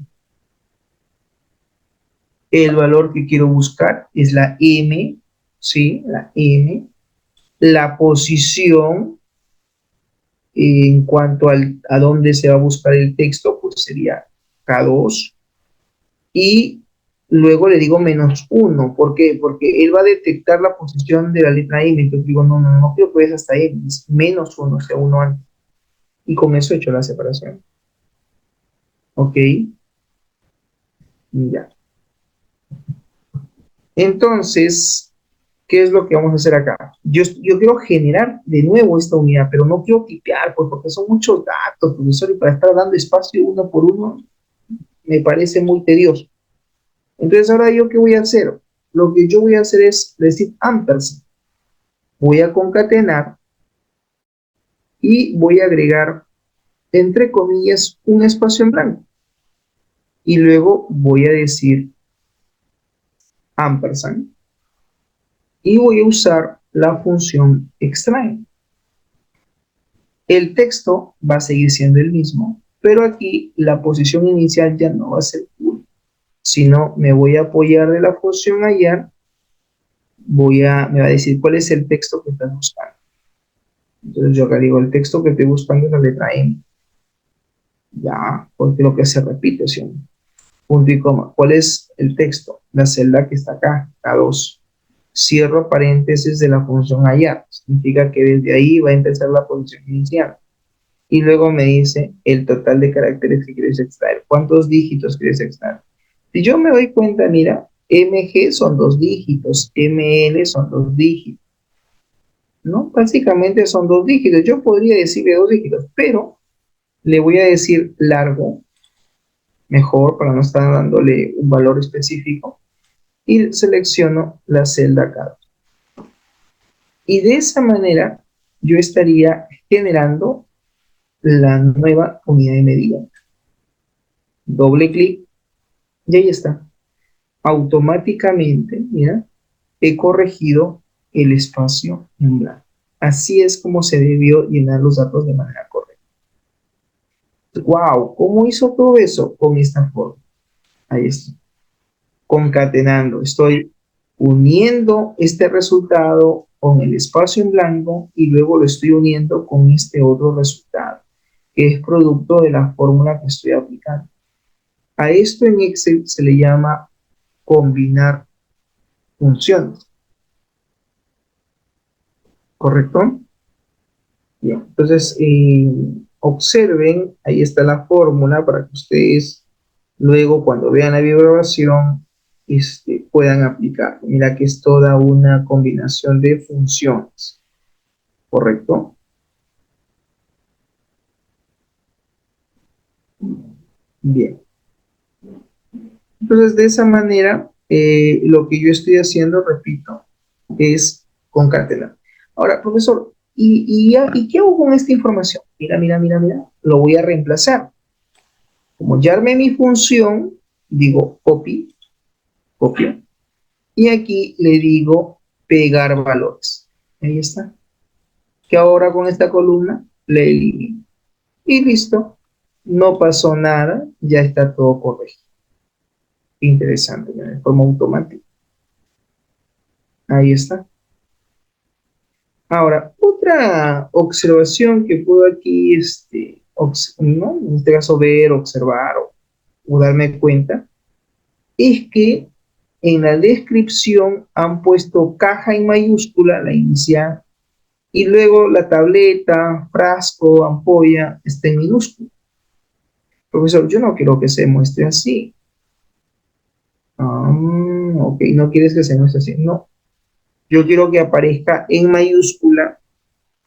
El valor que quiero buscar es la M, ¿sí? La M. La posición en cuanto a dónde se va a buscar el texto, pues sería K2. Y luego le digo -1. ¿Por qué? Porque él va a detectar la posición de la letra M. Entonces digo, no, no, no quiero que vayas hasta M, es -1, o sea, uno antes. Y con eso he hecho la separación. ¿Ok? Ya. Entonces, ¿qué es lo que vamos a hacer acá? Yo quiero generar de nuevo esta unidad, pero no quiero tipear, pues, porque son muchos datos, profesor, y para estar dando espacio uno por uno, me parece muy tedioso. Entonces, ahora yo, ¿qué voy a hacer? Lo que yo voy a hacer es decir ampersand. Voy a concatenar y voy a agregar, entre comillas, un espacio en blanco. Y luego voy a decir ampersand. Y voy a usar la función extrae. El texto va a seguir siendo el mismo, pero aquí la posición inicial ya no va a ser 1, sino me voy a apoyar de la función hallar, me va a decir cuál es el texto que estás buscando. Entonces yo acá digo, el texto que estoy buscando es la letra M. Ya, porque lo que se repite, ¿sí? Punto y coma. ¿Cuál es el texto? La celda que está acá, K2. Cierro paréntesis de la función hallar. Significa que desde ahí va a empezar la posición inicial. Y luego me dice el total de caracteres que quieres extraer. ¿Cuántos dígitos quieres extraer? Si yo me doy cuenta, mira, MG son 2 dígitos, ML son 2 dígitos, ¿no? Básicamente son 2 dígitos. Yo podría decirle 2 dígitos, pero le voy a decir largo, mejor, para no estar dándole un valor específico, y selecciono la celda acá. Y de esa manera yo estaría generando la nueva unidad de medida. Doble clic y ahí está. Automáticamente, mira, he corregido el espacio en blanco. Así es como se debió llenar los datos de manera correcta. ¡Wow! ¿Cómo hizo todo eso? Con esta forma. Ahí está. Concatenando. Estoy uniendo este resultado con el espacio en blanco y luego lo estoy uniendo con este otro resultado, que es producto de la fórmula que estoy aplicando. A esto en Excel se le llama combinar funciones. ¿Correcto? Bien, entonces observen, ahí está la fórmula para que ustedes luego cuando vean la bibliografía puedan aplicar. Mira que es toda una combinación de funciones, ¿correcto? Bien, entonces de esa manera lo que yo estoy haciendo, repito, es concatenar. Ahora, profesor, ¿y qué hago con esta información? Mira, mira, mira, mira, lo voy a reemplazar. Como ya armé mi función, digo copy, copio, y aquí le digo pegar valores. Ahí está. Que ahora con esta columna le elimino. Y listo. No pasó nada, ya está todo correcto. Interesante, de forma automática. Ahí está. Ahora, otra observación que puedo aquí, ¿no? En este caso ver, observar o darme cuenta, es que en la descripción han puesto caja en mayúscula, la inicial, y luego la tableta, frasco, ampolla, está en minúscula. Profesor, yo no quiero que se muestre así. Ok, no quieres que se muestre así. No, yo quiero que aparezca en mayúscula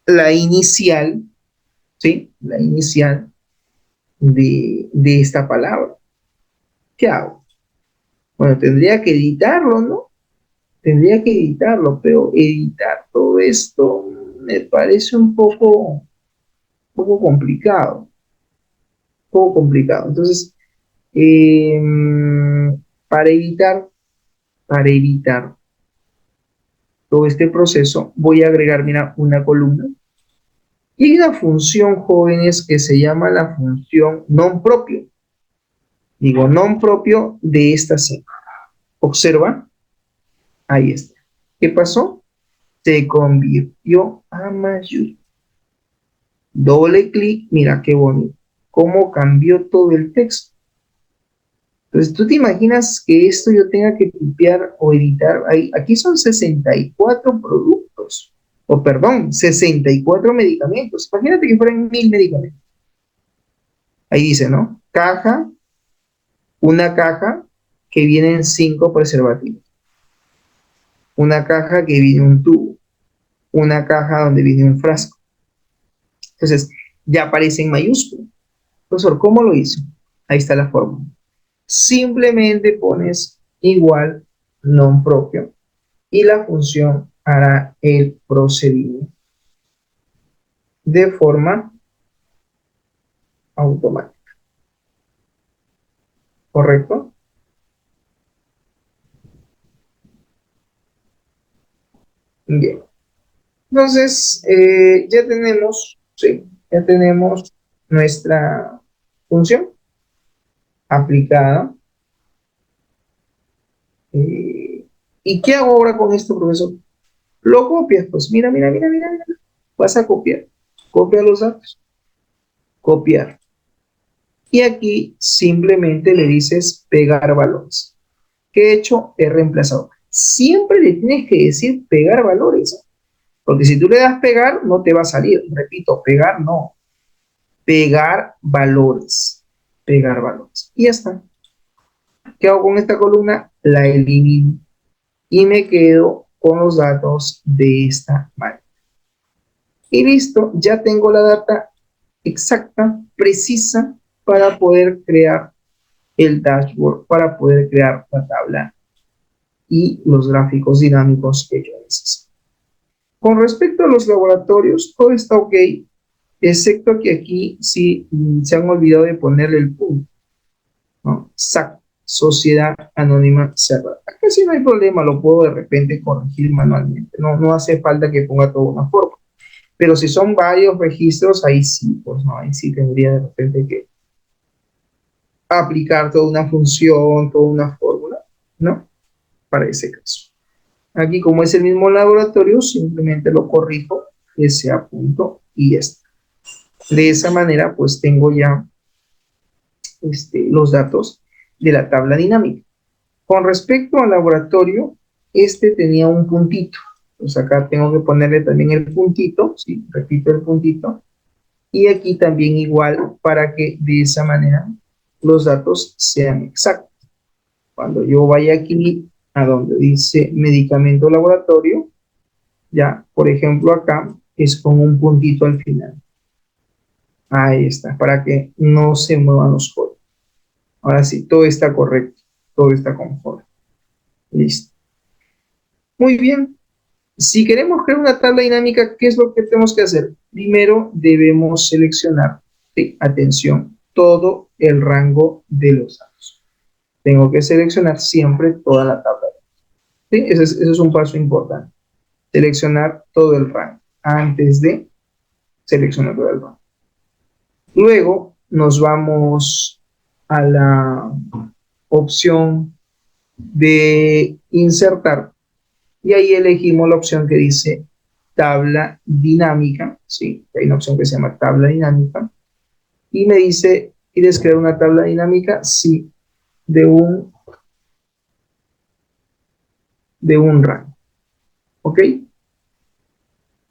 la inicial, ¿sí? La inicial de esta palabra. ¿Qué hago? Bueno, tendría que editarlo, ¿no? Tendría que editarlo, pero editar todo esto me parece un poco complicado, un poco complicado. Entonces, eh, para evitar, para evitar todo este proceso, voy a agregar, mira, una columna. Y hay una función, jóvenes, que se llama la función non propio. Digo, non propio de esta celda. Observa, ahí está. ¿Qué pasó? Se convirtió a mayúscula. Doble clic, mira qué bonito. Cómo cambió todo el texto. Entonces, ¿tú te imaginas que esto yo tenga que tipear o editar? Aquí son 64 productos, o perdón, 64 medicamentos. Imagínate que fueran 1000 medicamentos. Ahí dice, ¿no? Caja, una caja que vienen 5 preservativos. Una caja que viene un tubo. Una caja donde viene un frasco. Entonces, ya aparece en mayúscula. Profesor, ¿cómo lo hizo? Ahí está la fórmula. Simplemente pones igual non propio y la función hará el procedimiento de forma automática. ¿Correcto? Bien. Entonces, ya tenemos nuestra función aplicada. ¿Y qué hago ahora con esto, profesor? Lo copias, pues mira, mira, mira, mira, mira. Vas a copiar. Copia los datos. Copiar. Y aquí simplemente le dices pegar valores. ¿Qué he hecho? He reemplazado. Siempre le tienes que decir pegar valores. Porque si tú le das pegar, no te va a salir. Repito, pegar no. Pegar valores. Pegar valores. Y ya está. ¿Qué hago con esta columna? La elimino. Y me quedo con los datos de esta manera. Y listo, ya tengo la data exacta, precisa, para poder crear el dashboard, para poder crear la tabla y los gráficos dinámicos que yo necesito. Con respecto a los laboratorios, todo está ok, excepto que aquí sí se han olvidado de ponerle el punto, ¿no? SAC, Sociedad Anónima Cerrada. Acá sí no hay problema, lo puedo de repente corregir manualmente, no hace falta que ponga toda una forma. Pero si son varios registros, ahí sí, pues no, ahí sí tendría de repente que aplicar toda una función, toda una fórmula, ¿no? Para ese caso. Aquí, como es el mismo laboratorio, simplemente lo corrijo, que sea punto y ya está. De esa manera, pues tengo ya los datos de la tabla dinámica. Con respecto al laboratorio, tenía un puntito. Pues acá tengo que ponerle también el puntito, ¿sí? Repito el puntito. Y aquí también igual para que de esa manera los datos sean exactos. Cuando yo vaya aquí a donde dice medicamento laboratorio, ya, por ejemplo, acá es con un puntito al final. Ahí está, para que no se muevan los códigos. Ahora sí, todo está correcto, todo está conforme. Listo. Muy bien. Si queremos crear una tabla dinámica, ¿qué es lo que tenemos que hacer? Primero debemos seleccionar, sí, atención, todo el rango de los datos. Tengo que seleccionar siempre toda la tabla. ¿Sí? Ese es un paso importante. Seleccionar todo el rango antes de seleccionar todo el rango. Luego nos vamos a la opción de insertar y ahí elegimos la opción que dice tabla dinámica, ¿sí? Hay una opción que se llama tabla dinámica y me dice, ¿quieres crear una tabla dinámica? Sí, de un rango. ¿Ok?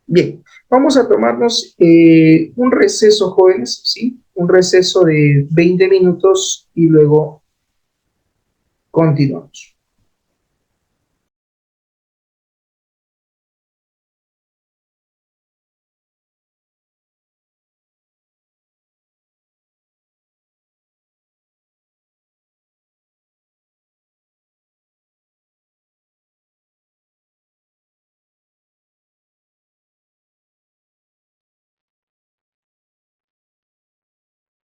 Bien, vamos a tomarnos un receso, jóvenes, ¿sí? Un receso de 20 minutos y luego continuamos.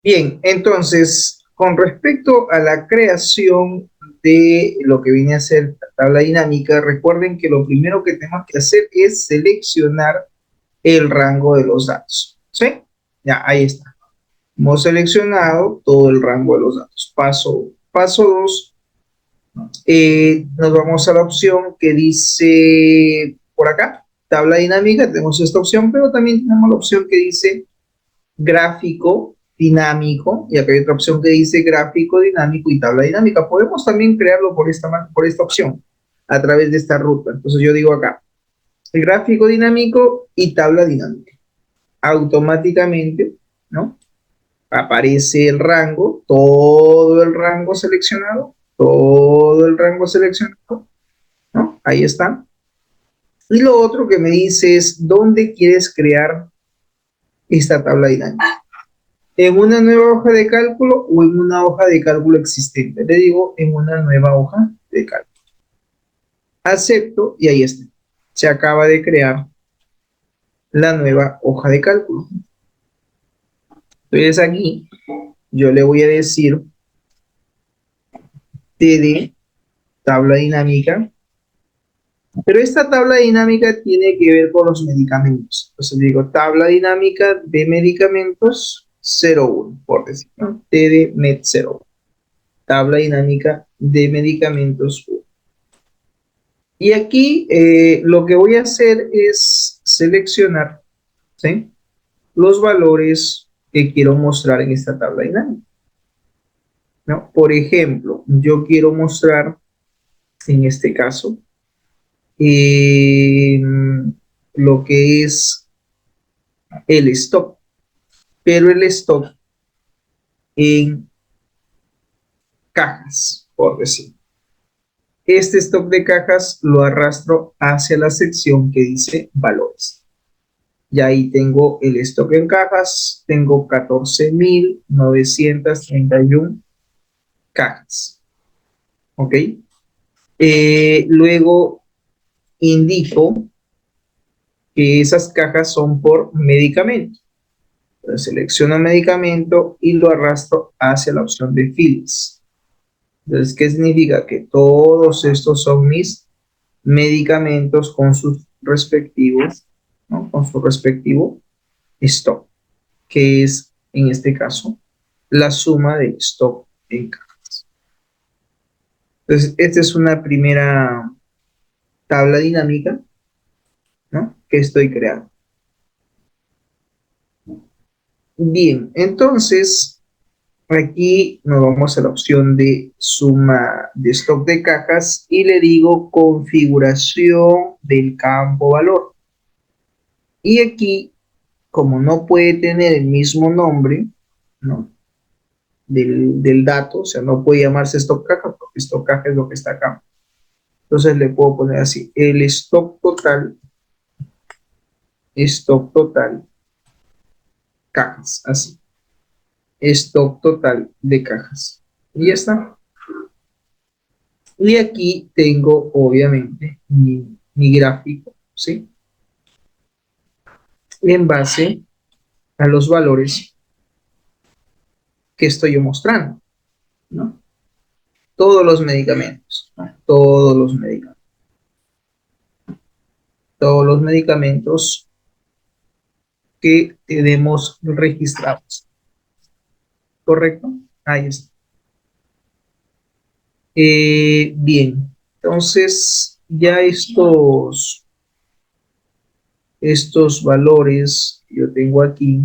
Bien, entonces, con respecto a la creación de lo que viene a ser la tabla dinámica, recuerden que lo primero que tenemos que hacer es seleccionar el rango de los datos. ¿Sí? Ya, ahí está. Hemos seleccionado todo el rango de los datos. Paso 2, Nos vamos a la opción que dice por acá, tabla dinámica, tenemos esta opción, pero también tenemos la opción que dice gráfico dinámico, y acá hay otra opción que dice gráfico dinámico y tabla dinámica. Podemos también crearlo por esta opción, a través de esta ruta. Entonces yo digo acá, el gráfico dinámico y tabla dinámica. Automáticamente, ¿no? Aparece el rango, todo el rango seleccionado, ¿no? Ahí está. Y lo otro que me dice es, ¿dónde quieres crear esta tabla dinámica? ¿En una nueva hoja de cálculo o en una hoja de cálculo existente? Le digo, en una nueva hoja de cálculo. Acepto y ahí está. Se acaba de crear la nueva hoja de cálculo. Entonces aquí yo le voy a decir TD, tabla dinámica, pero esta tabla dinámica tiene que ver con los medicamentos. Entonces digo tabla dinámica de medicamentos 01, por decir, ¿no? TD Med 01. Tabla dinámica de medicamentos 1. Y aquí lo que voy a hacer es seleccionar, ¿sí?, los valores que quiero mostrar en esta tabla dinámica, ¿no? Por ejemplo, yo quiero mostrar, en este caso, eh, lo que es el stock, pero el stock en cajas, por decir. Este stock de cajas lo arrastro hacia la sección que dice valores. Y ahí tengo el stock en cajas, tengo 14.931 cajas. ¿Ok? Luego indico que esas cajas son por medicamento. Entonces selecciono medicamento y lo arrastro hacia la opción de fields. Entonces, ¿qué significa? Que todos estos son mis medicamentos con sus respectivos, ¿no?, con su respectivo stock, que es, en este caso, la suma del stock en cajas. Entonces, esta es una primera tabla dinámica, ¿no?, que estoy creando. Bien, entonces, aquí nos vamos a la opción de suma de stock de cajas y le digo configuración del campo valor. Y aquí, como no puede tener el mismo nombre, ¿no?, del dato, o sea, no puede llamarse stock caja porque stock caja es lo que está acá. Entonces le puedo poner así, el stock total, cajas, así, stock total de cajas. Y ya está. Y aquí tengo, obviamente, mi gráfico, ¿sí?, en base a los valores que estoy yo mostrando, ¿no? Todos los medicamentos, ¿no? Todos los medicamentos que tenemos registrados, ¿correcto? Ahí está. Bien, entonces ya estos valores que yo tengo aquí,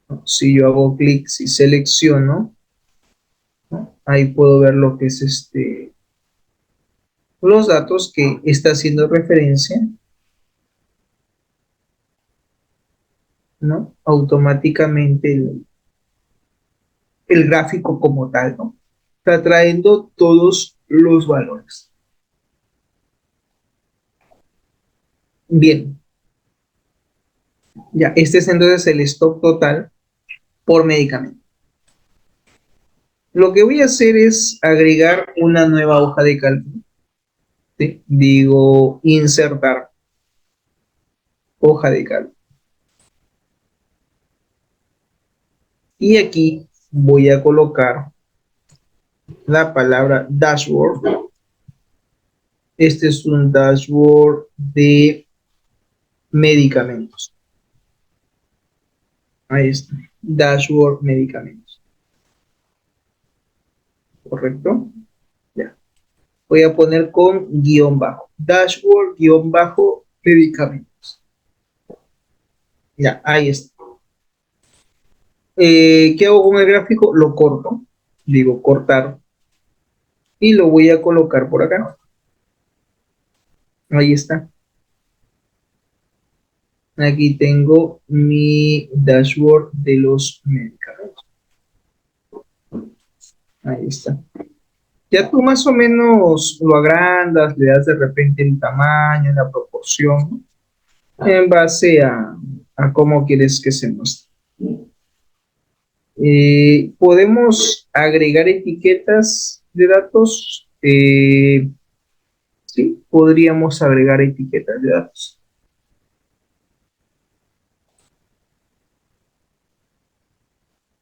¿no?, si yo hago clic, si selecciono, ¿no?, ahí puedo ver lo que es los datos que está haciendo referencia, ¿no?, automáticamente el gráfico como tal, ¿no? Está trayendo todos los valores. Bien, ya, este es entonces el stock total por medicamento. Lo que voy a hacer es agregar una nueva hoja de cálculo, ¿sí? Digo, insertar hoja de cálculo. Y aquí voy a colocar la palabra dashboard. Este es un dashboard de medicamentos. Ahí está, dashboard medicamentos. ¿Correcto? Voy a poner con guión bajo. Dashboard, guión bajo, medicamentos. Ya, ahí está. ¿Qué hago con el gráfico? Lo corto. Digo cortar. Y lo voy a colocar por acá. Ahí está. Aquí tengo mi dashboard de los medicamentos. Ahí está. Ya tú más o menos lo agrandas, le das de repente el tamaño, la proporción, ¿no? En base a cómo quieres que se muestre. ¿Podemos agregar etiquetas de datos? Sí, podríamos agregar etiquetas de datos.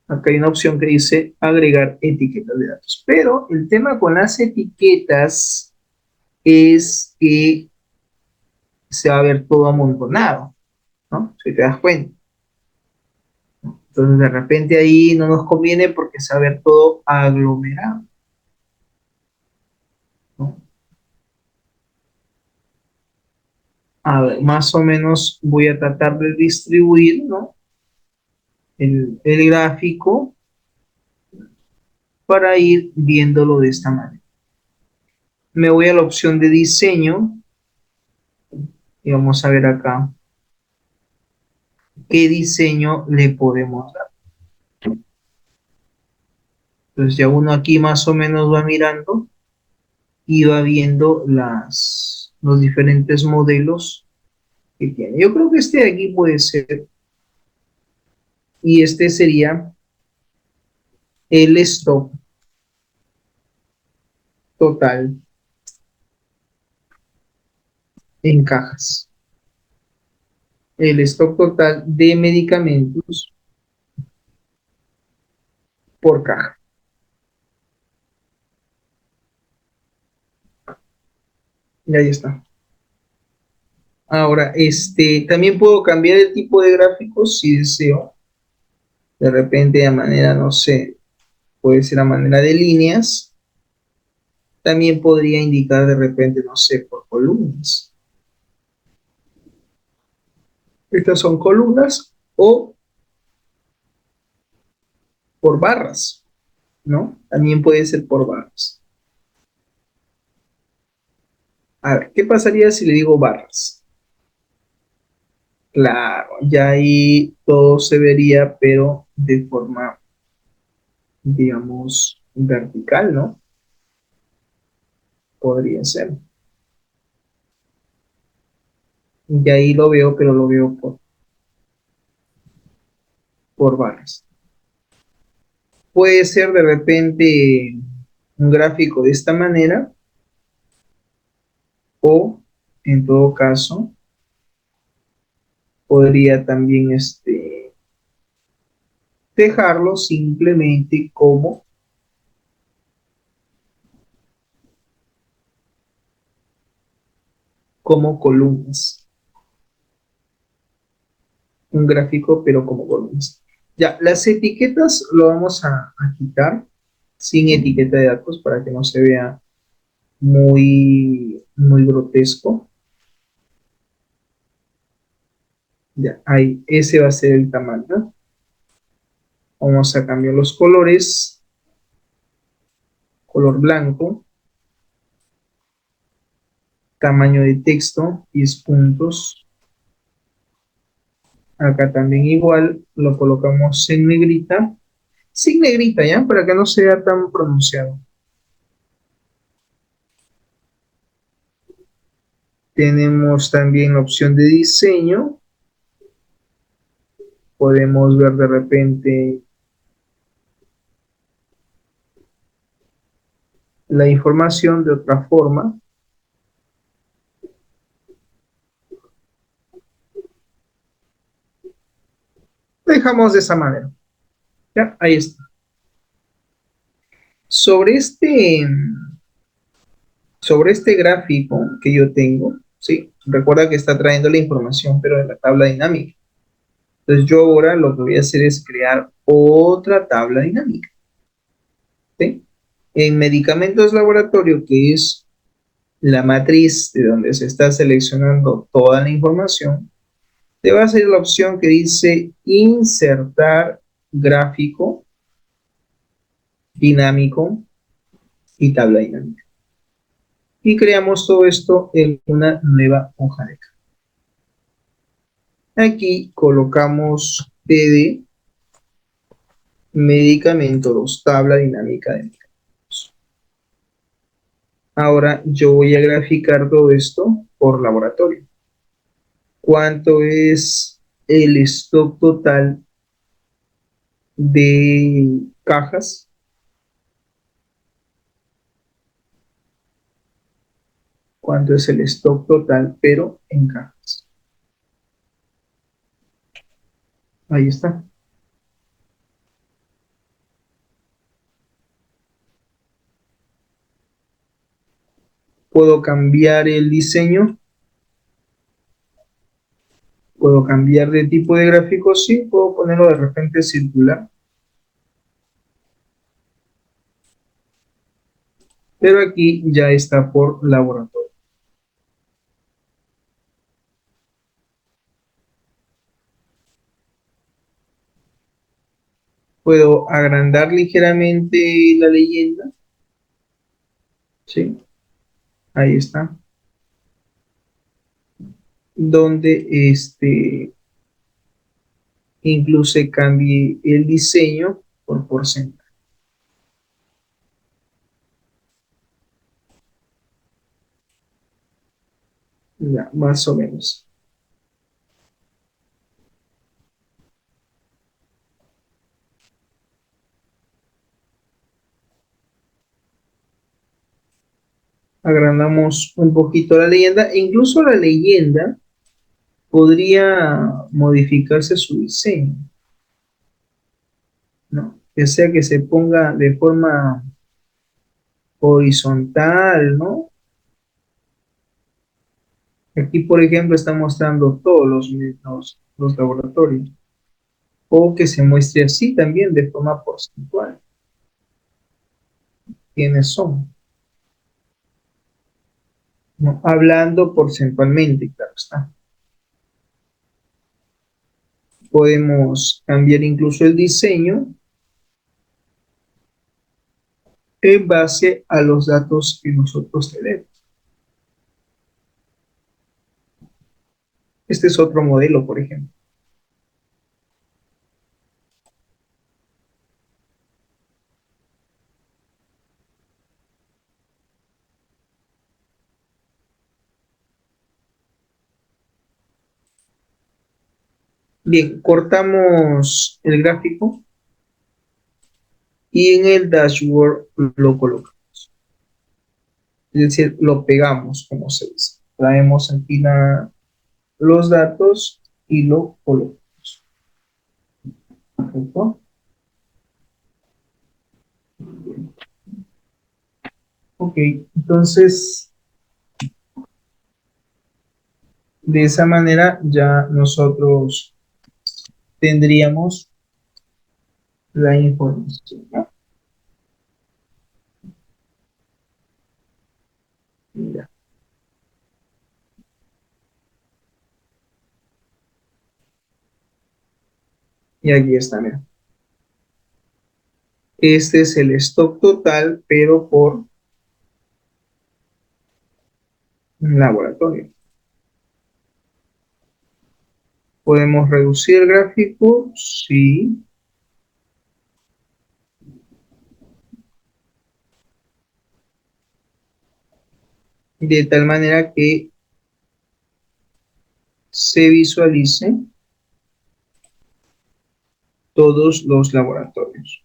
Acá hay una opción que dice agregar etiquetas de datos. Pero el tema con las etiquetas es que se va a ver todo amontonado, ¿no? Si te das cuenta. Entonces de repente ahí no nos conviene porque se va a ver todo aglomerado, ¿no? A ver, más o menos voy a tratar de distribuir, ¿no? El gráfico para ir viéndolo de esta manera. Me voy a la opción de diseño y vamos a ver acá qué diseño le podemos dar. Entonces ya uno aquí más o menos va mirando y va viendo los diferentes modelos que tiene. Yo creo que este de aquí puede ser, y este sería el stock total en cajas. El stock total de medicamentos por caja. Y ahí está. Ahora, también puedo cambiar el tipo de gráficos si deseo. De repente de manera, no sé, puede ser a manera de líneas. También podría indicar de repente, no sé, por columnas. Estas son columnas o por barras, ¿no? También puede ser por barras. A ver, ¿qué pasaría si le digo barras? Claro, ya ahí todo se vería, pero de forma, digamos, vertical, ¿no? Podría ser. Y ahí lo veo, pero lo veo por barras. Puede ser de repente un gráfico de esta manera o, en todo caso, podría también dejarlo simplemente como columnas. Un gráfico, pero como columnas. Ya, las etiquetas lo vamos a quitar sin etiqueta de datos para que no se vea muy grotesco. Ya, ahí, ese va a ser el tamaño. Vamos a cambiar los colores. Color blanco. Tamaño de texto, 10 puntos. Acá también igual, lo colocamos en negrita. Sin negrita, ¿ya? Para que no sea tan pronunciado. Tenemos también la opción de diseño. Podemos ver de repente la información de otra forma. Lo dejamos de esa manera. Ya, ahí está. Sobre este gráfico que yo tengo, ¿sí? Recuerda que está trayendo la información, pero de la tabla dinámica. Entonces yo ahora lo que voy a hacer es crear otra tabla dinámica, ¿sí? En medicamentos laboratorio, que es la matriz de donde se está seleccionando toda la información, te va a salir la opción que dice insertar gráfico dinámico y tabla dinámica. Y creamos todo esto en una nueva hoja de cálculo. Aquí colocamos TD medicamentos, tabla dinámica de medicamentos. Ahora yo voy a graficar todo esto por laboratorio. ¿Cuánto es el stock total de cajas? ¿Cuánto es el stock total, pero en cajas? Ahí está. ¿Puedo cambiar el diseño? ¿Puedo cambiar de tipo de gráfico? Sí, puedo ponerlo de repente circular. Pero aquí ya está por laboratorio. Puedo agrandar ligeramente la leyenda. Sí, ahí está. Donde incluso cambie el diseño por porcentaje. Ya, más o menos. Agrandamos un poquito la leyenda. E incluso la leyenda podría modificarse su diseño, ¿no? Que sea que se ponga de forma horizontal, ¿no? Aquí, por ejemplo, está mostrando todos los laboratorios. O que se muestre así también de forma porcentual. ¿Quiénes son? ¿No? Hablando porcentualmente, claro está. Podemos cambiar incluso el diseño en base a los datos que nosotros tenemos. Este es otro modelo, por ejemplo. Bien, cortamos el gráfico y en el dashboard lo colocamos. Es decir, lo pegamos, como se dice. Traemos aquí los datos y lo colocamos. ¿Perfecto? Ok, entonces de esa manera ya nosotros tendríamos la información, ¿no? Mira, y aquí está, mira. Este es el stock total, pero por laboratorio. ¿Podemos reducir el gráfico? Sí. De tal manera que se visualice todos los laboratorios.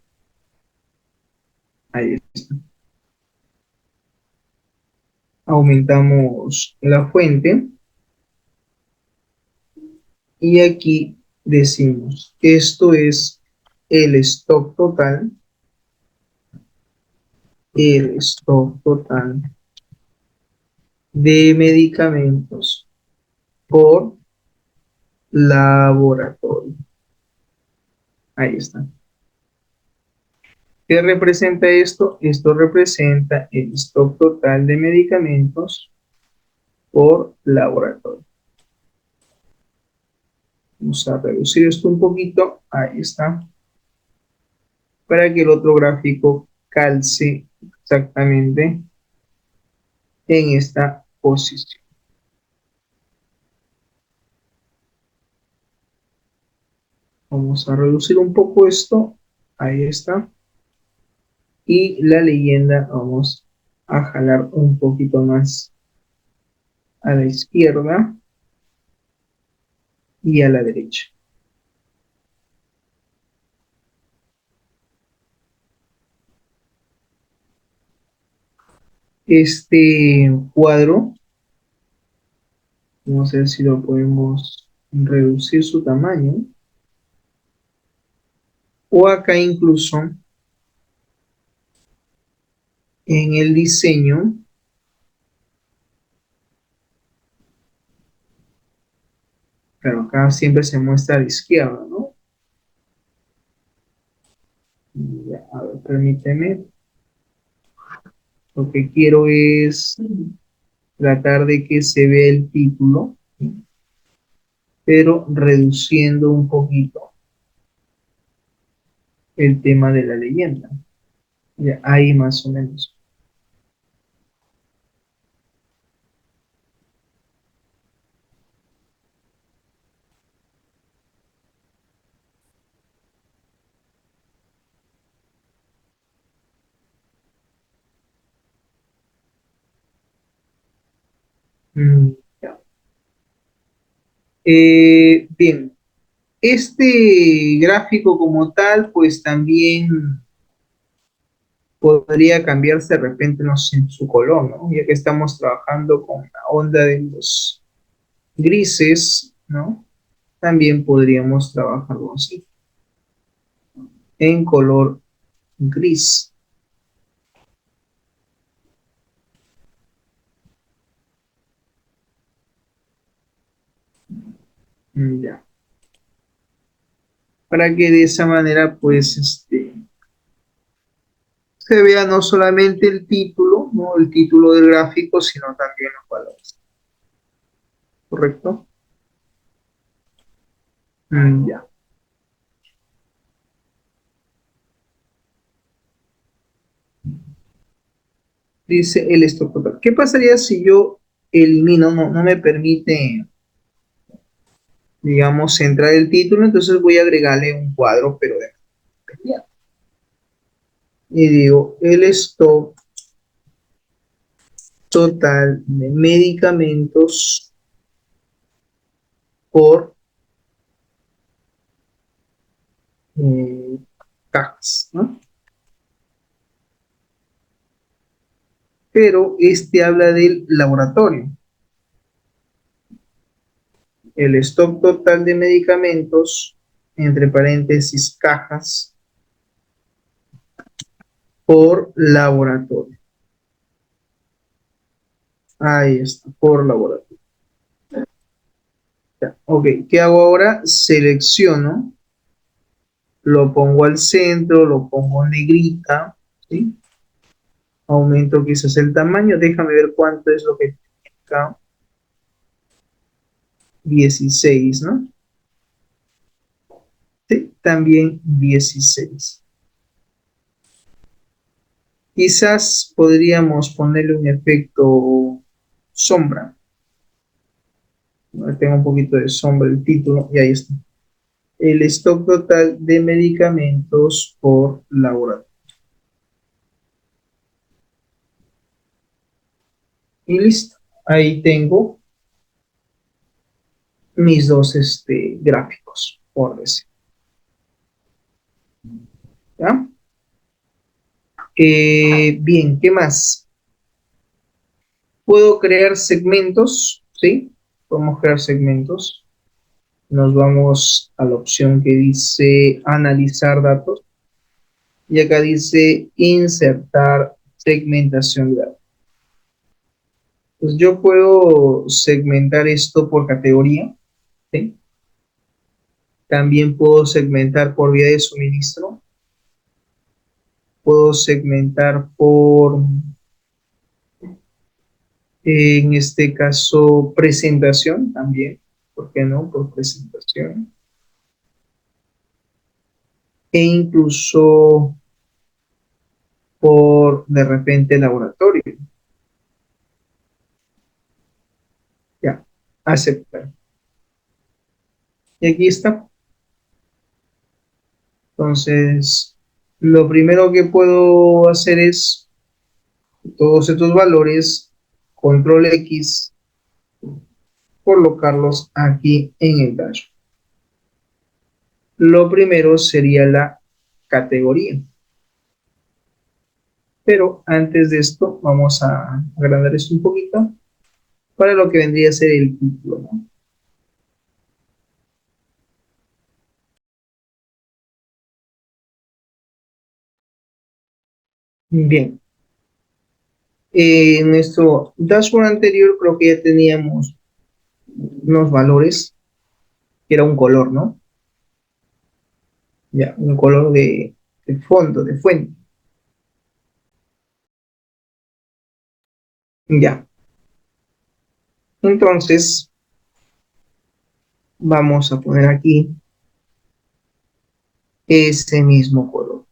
Ahí está. Aumentamos la fuente y aquí decimos, esto es el stock total, el stock total de medicamentos por laboratorio. Ahí está. ¿Qué representa esto? Esto representa el stock total de medicamentos por laboratorio. Vamos a reducir esto un poquito. Ahí está. Para que el otro gráfico calce exactamente en esta posición. Vamos a reducir un poco esto. Ahí está. Y la leyenda vamos a jalar un poquito más a la izquierda y a la derecha. Este cuadro, vamos a ver si lo podemos reducir su tamaño. O acá incluso en el diseño, pero acá siempre se muestra a la izquierda, ¿no? Ya, a ver, permíteme. Lo que quiero es tratar de que se vea el título, ¿sí? Pero reduciendo un poquito el tema de la leyenda. Ya, ahí más o menos. Ya. Bien, este gráfico como tal, pues también podría cambiarse de repente, no sé, en su color, ¿no? Ya que estamos trabajando con la onda de los grises, ¿no? También podríamos trabajarlo así, en color gris. Ya. Para que de esa manera, pues, se vea no solamente el título, ¿no? El título del gráfico, sino también los valores. ¿Correcto? Ya. Dice el stock total. ¿Qué pasaría si yo elimino, no me permite, digamos, centrar el título? Entonces voy a agregarle un cuadro, pero de inmediato. Y digo, el stock total de medicamentos por eh, cajas, ¿no? Pero este habla del laboratorio. El stock total de medicamentos, entre paréntesis, cajas, por laboratorio. Ahí está, por laboratorio. Ya, ok, ¿qué hago ahora? Selecciono, lo pongo al centro, lo pongo en negrita, ¿sí? Aumento quizás el tamaño, déjame ver cuánto es lo que tiene acá. 16, ¿no? Sí, también 16. Quizás podríamos ponerle un efecto sombra. Tengo un poquito de sombra el título y ahí está. El stock total de medicamentos por laboratorio. Y listo. Ahí tengo mis dos gráficos, por decir. ¿Ya? Bien, ¿qué más? Puedo crear segmentos, ¿sí? Podemos crear segmentos. Nos vamos a la opción que dice analizar datos. Y acá dice insertar segmentación de datos. Pues yo puedo segmentar esto por categoría, ¿sí? También puedo segmentar por vía de suministro Puedo segmentar por, en este caso, presentación también. ¿Por qué no? Por presentación. E incluso por, de repente, laboratorio. Ya, aceptar. Y aquí está. Entonces, lo primero que puedo hacer es todos estos valores, control X, colocarlos aquí en el dash. Lo primero sería la categoría. Pero antes de esto, vamos a agrandar esto un poquito para lo que vendría a ser el título, ¿no? Bien, en nuestro dashboard anterior creo que ya teníamos unos valores, que era un color, ¿no? Ya, un color de fondo, de fuente. Ya, entonces vamos a poner aquí ese mismo color.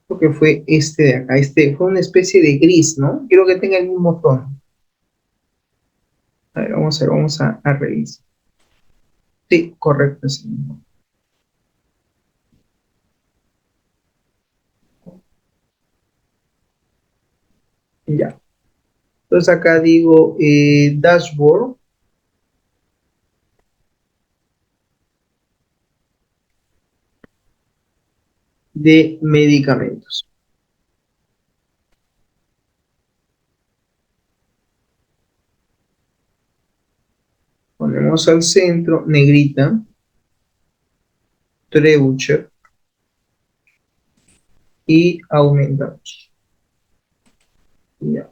Lo que fue este de acá, este fue una especie de gris, ¿no? Quiero que tenga el mismo tono. A ver, vamos a revisar. Sí, correcto, es el mismo. Ya. Entonces acá digo dashboard de medicamentos. Ponemos al centro, negrita, Trebuchet y aumentamos. Ya.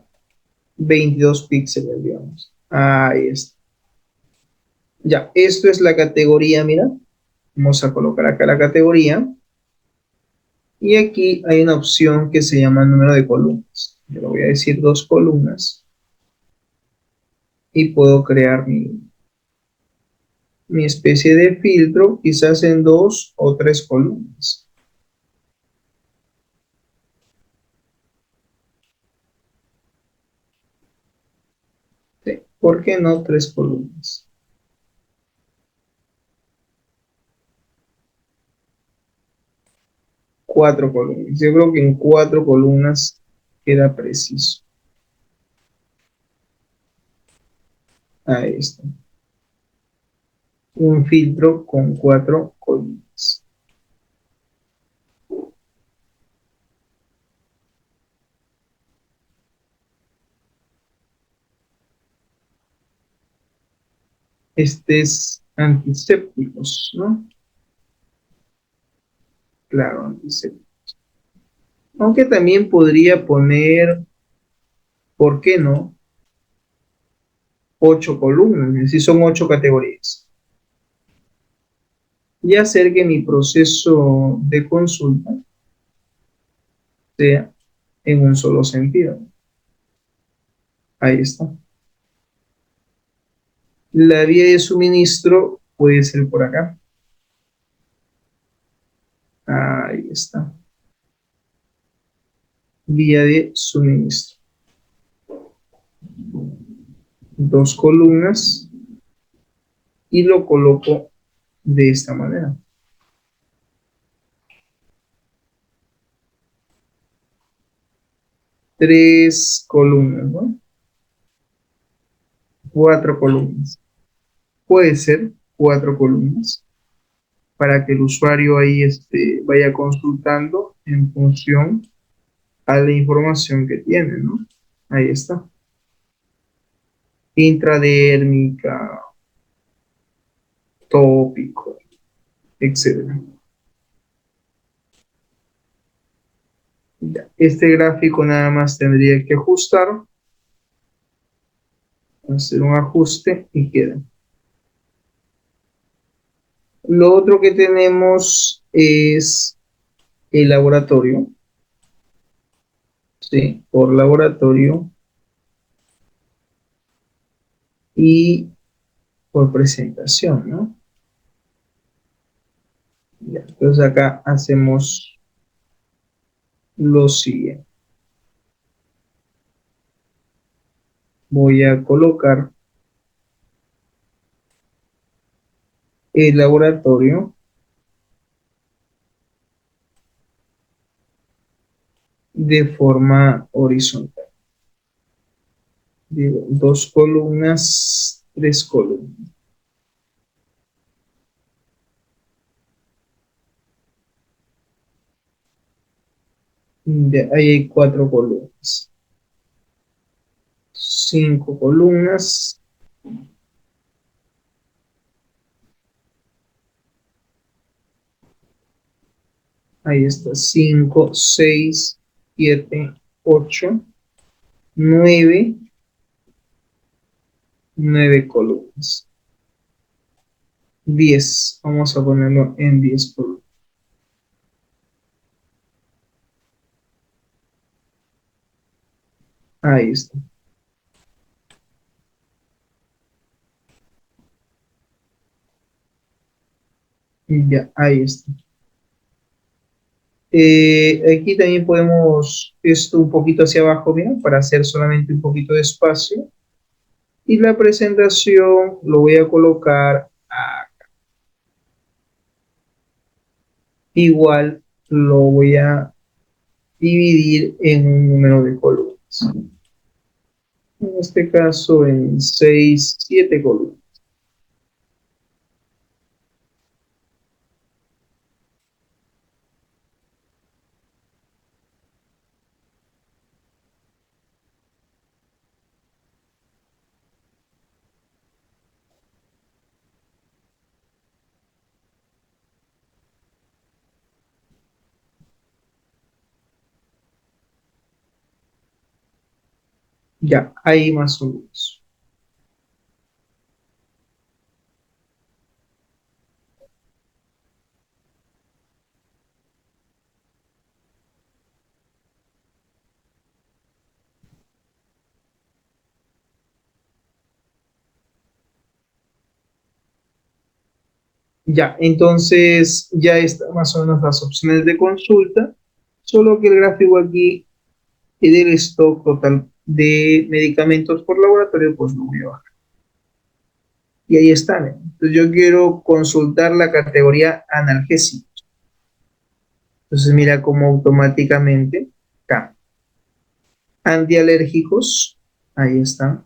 22 píxeles, digamos. Ahí está. Ya, esto es la categoría, mira. Vamos a colocar acá la categoría. Y aquí hay una opción que se llama número de columnas. Yo le voy a decir 2 columnas. Y puedo crear mi especie de filtro, quizás en 2 o 3 columnas. ¿Sí? ¿Por qué no 3 columnas? 4 columnas. Yo creo que en 4 columnas queda preciso. Ahí está. Un filtro con 4 columnas. Este es antisépticos, ¿no? Claro, antisépticos. Aunque también podría poner, ¿por qué no? 8 columnas, es decir, son 8 categorías. Y hacer que mi proceso de consulta sea en un solo sentido. Ahí está. La vía de suministro puede ser por acá. Ahí está. Vía de suministro. 2 columnas y lo coloco de esta manera. 3 columnas, ¿no? 4 columnas. Puede ser 4 columnas para que el usuario ahí vaya consultando en función a la información que tiene, ¿no? Ahí está. Intradérmica, tópico, etcétera. Ya. Este gráfico nada más tendría que ajustar, hacer un ajuste y queda. Lo otro que tenemos es el laboratorio, ¿sí? Por laboratorio y por presentación, ¿no? Ya, entonces acá hacemos lo siguiente. Voy a colocar el laboratorio de forma horizontal. Digo, 2 columnas, 3 columnas. Ya, ahí hay 4 columnas. 5 columnas. Ahí está. 5, 6, 7, 8, 9. 9 columnas. 10. Vamos a ponerlo en 10 columnas. Ahí está. Ya, ahí está. Aquí también podemos esto un poquito hacia abajo, bien, para hacer solamente un poquito de espacio. Y la presentación lo voy a colocar igual, lo voy a dividir en un número de columnas. En este caso en 6, 7 columnas. Ya, ahí más o menos. Ya, entonces ya están más o menos las opciones de consulta, solo que el gráfico aquí del stock total de medicamentos por laboratorio, pues lo voy a bajar. Y ahí están. Entonces yo quiero consultar la categoría analgésicos. Entonces mira cómo automáticamente acá. Antialérgicos, ahí están.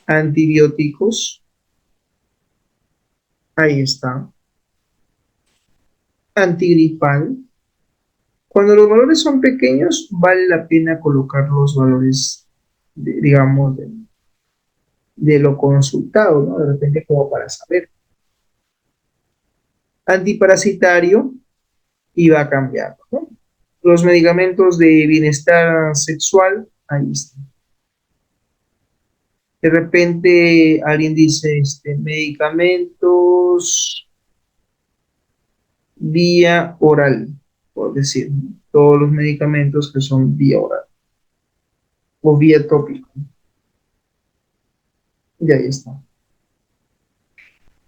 Antibióticos, ahí está. Antigripal. Cuando los valores son pequeños, vale la pena colocar los valores, digamos, de lo consultado, ¿no? De repente como para saber. Antiparasitario y va cambiando, ¿no? Los medicamentos de bienestar sexual, ahí está. De repente alguien dice, medicamentos vía oral, por decir, ¿no? Todos los medicamentos que son vía oral o vía tópico. Y ahí está.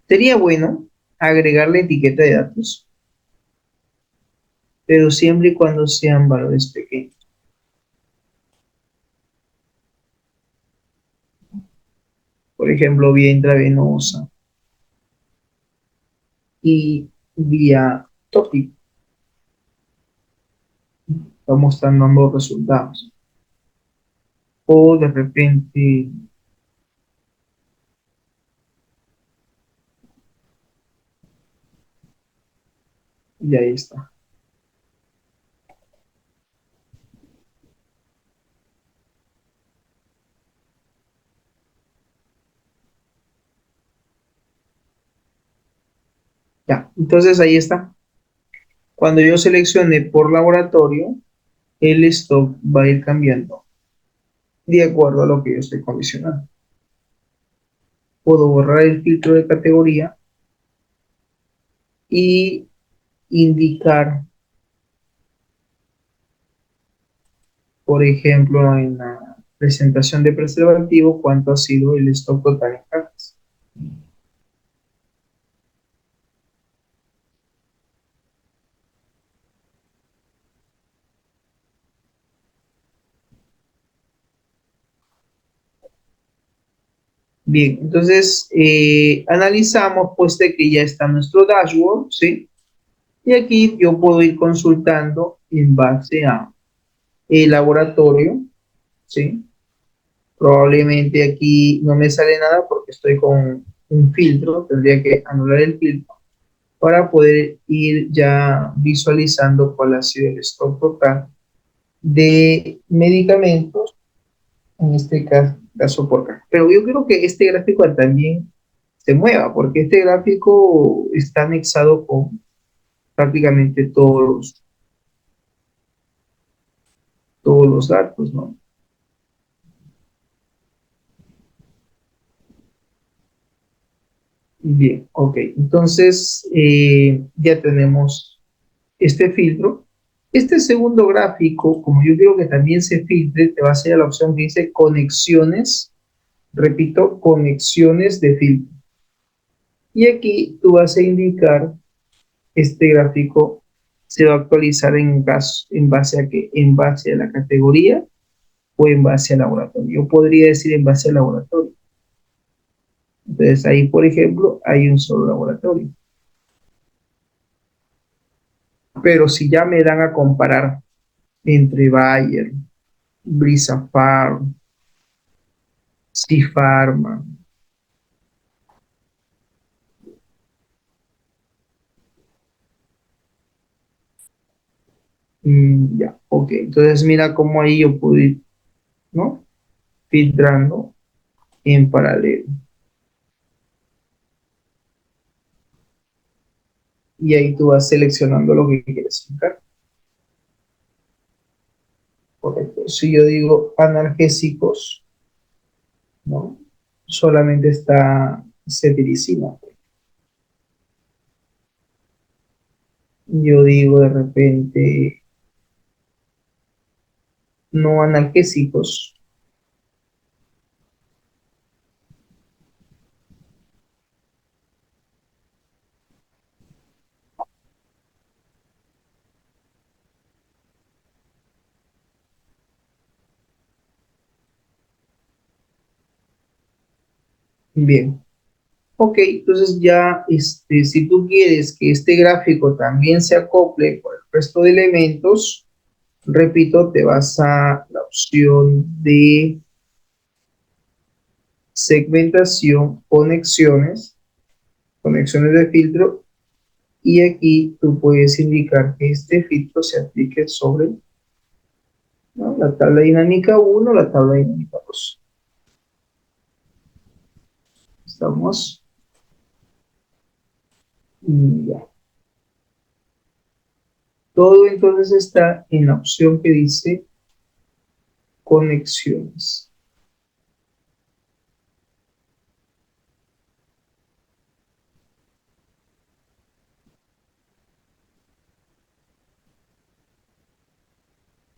Sería bueno agregar la etiqueta de datos, pero siempre y cuando sean valores pequeños. Por ejemplo, vía intravenosa y vía tópico. Está mostrando ambos resultados. O de repente, y ahí está. Ya, entonces ahí está. Cuando yo seleccione por laboratorio, el stock va a ir cambiando de acuerdo a lo que yo estoy condicionando. Puedo borrar el filtro de categoría y indicar, por ejemplo, en la presentación de preservativo, cuánto ha sido el stock total en cajas. Bien, entonces analizamos pues de que ya está nuestro dashboard, ¿sí? Y aquí yo puedo ir consultando en base a el laboratorio, ¿sí? Probablemente aquí no me sale nada porque estoy con un filtro, tendría que anular el filtro para poder ir ya visualizando cuál ha sido el stock total de medicamentos, en este caso por caja. Pero yo creo que este gráfico también se mueva, porque este gráfico está anexado con prácticamente todos los datos, ¿no? Bien, ok. Entonces, ya tenemos este filtro. Este segundo gráfico, como yo quiero que también se filtre, te va a hacer la opción que dice conexiones, repito, conexiones de filtro. Y aquí tú vas a indicar este gráfico se va a actualizar en base a qué, en base a la categoría o en base al laboratorio. Yo podría decir en base al laboratorio. Entonces ahí, por ejemplo, hay un solo laboratorio. Pero si ya me dan a comparar entre Bayer, Brisa Farm, Cifarma, ya, ok. Entonces mira cómo ahí yo puedo ir, ¿no? Filtrando en paralelo. Y ahí tú vas seleccionando lo que quieres sacar. Correcto. Si yo digo analgésicos, ¿no? Solamente está cetiricina. Yo digo de repente no analgésicos. Bien. Ok, entonces ya, si tú quieres que este gráfico también se acople con el resto de elementos, repito, te vas a la opción de segmentación, conexiones de filtro, y aquí tú puedes indicar que este filtro se aplique sobre, ¿no?, la tabla dinámica uno, la tabla dinámica 2. Estamos, y ya. Todo entonces está en la opción que dice conexiones.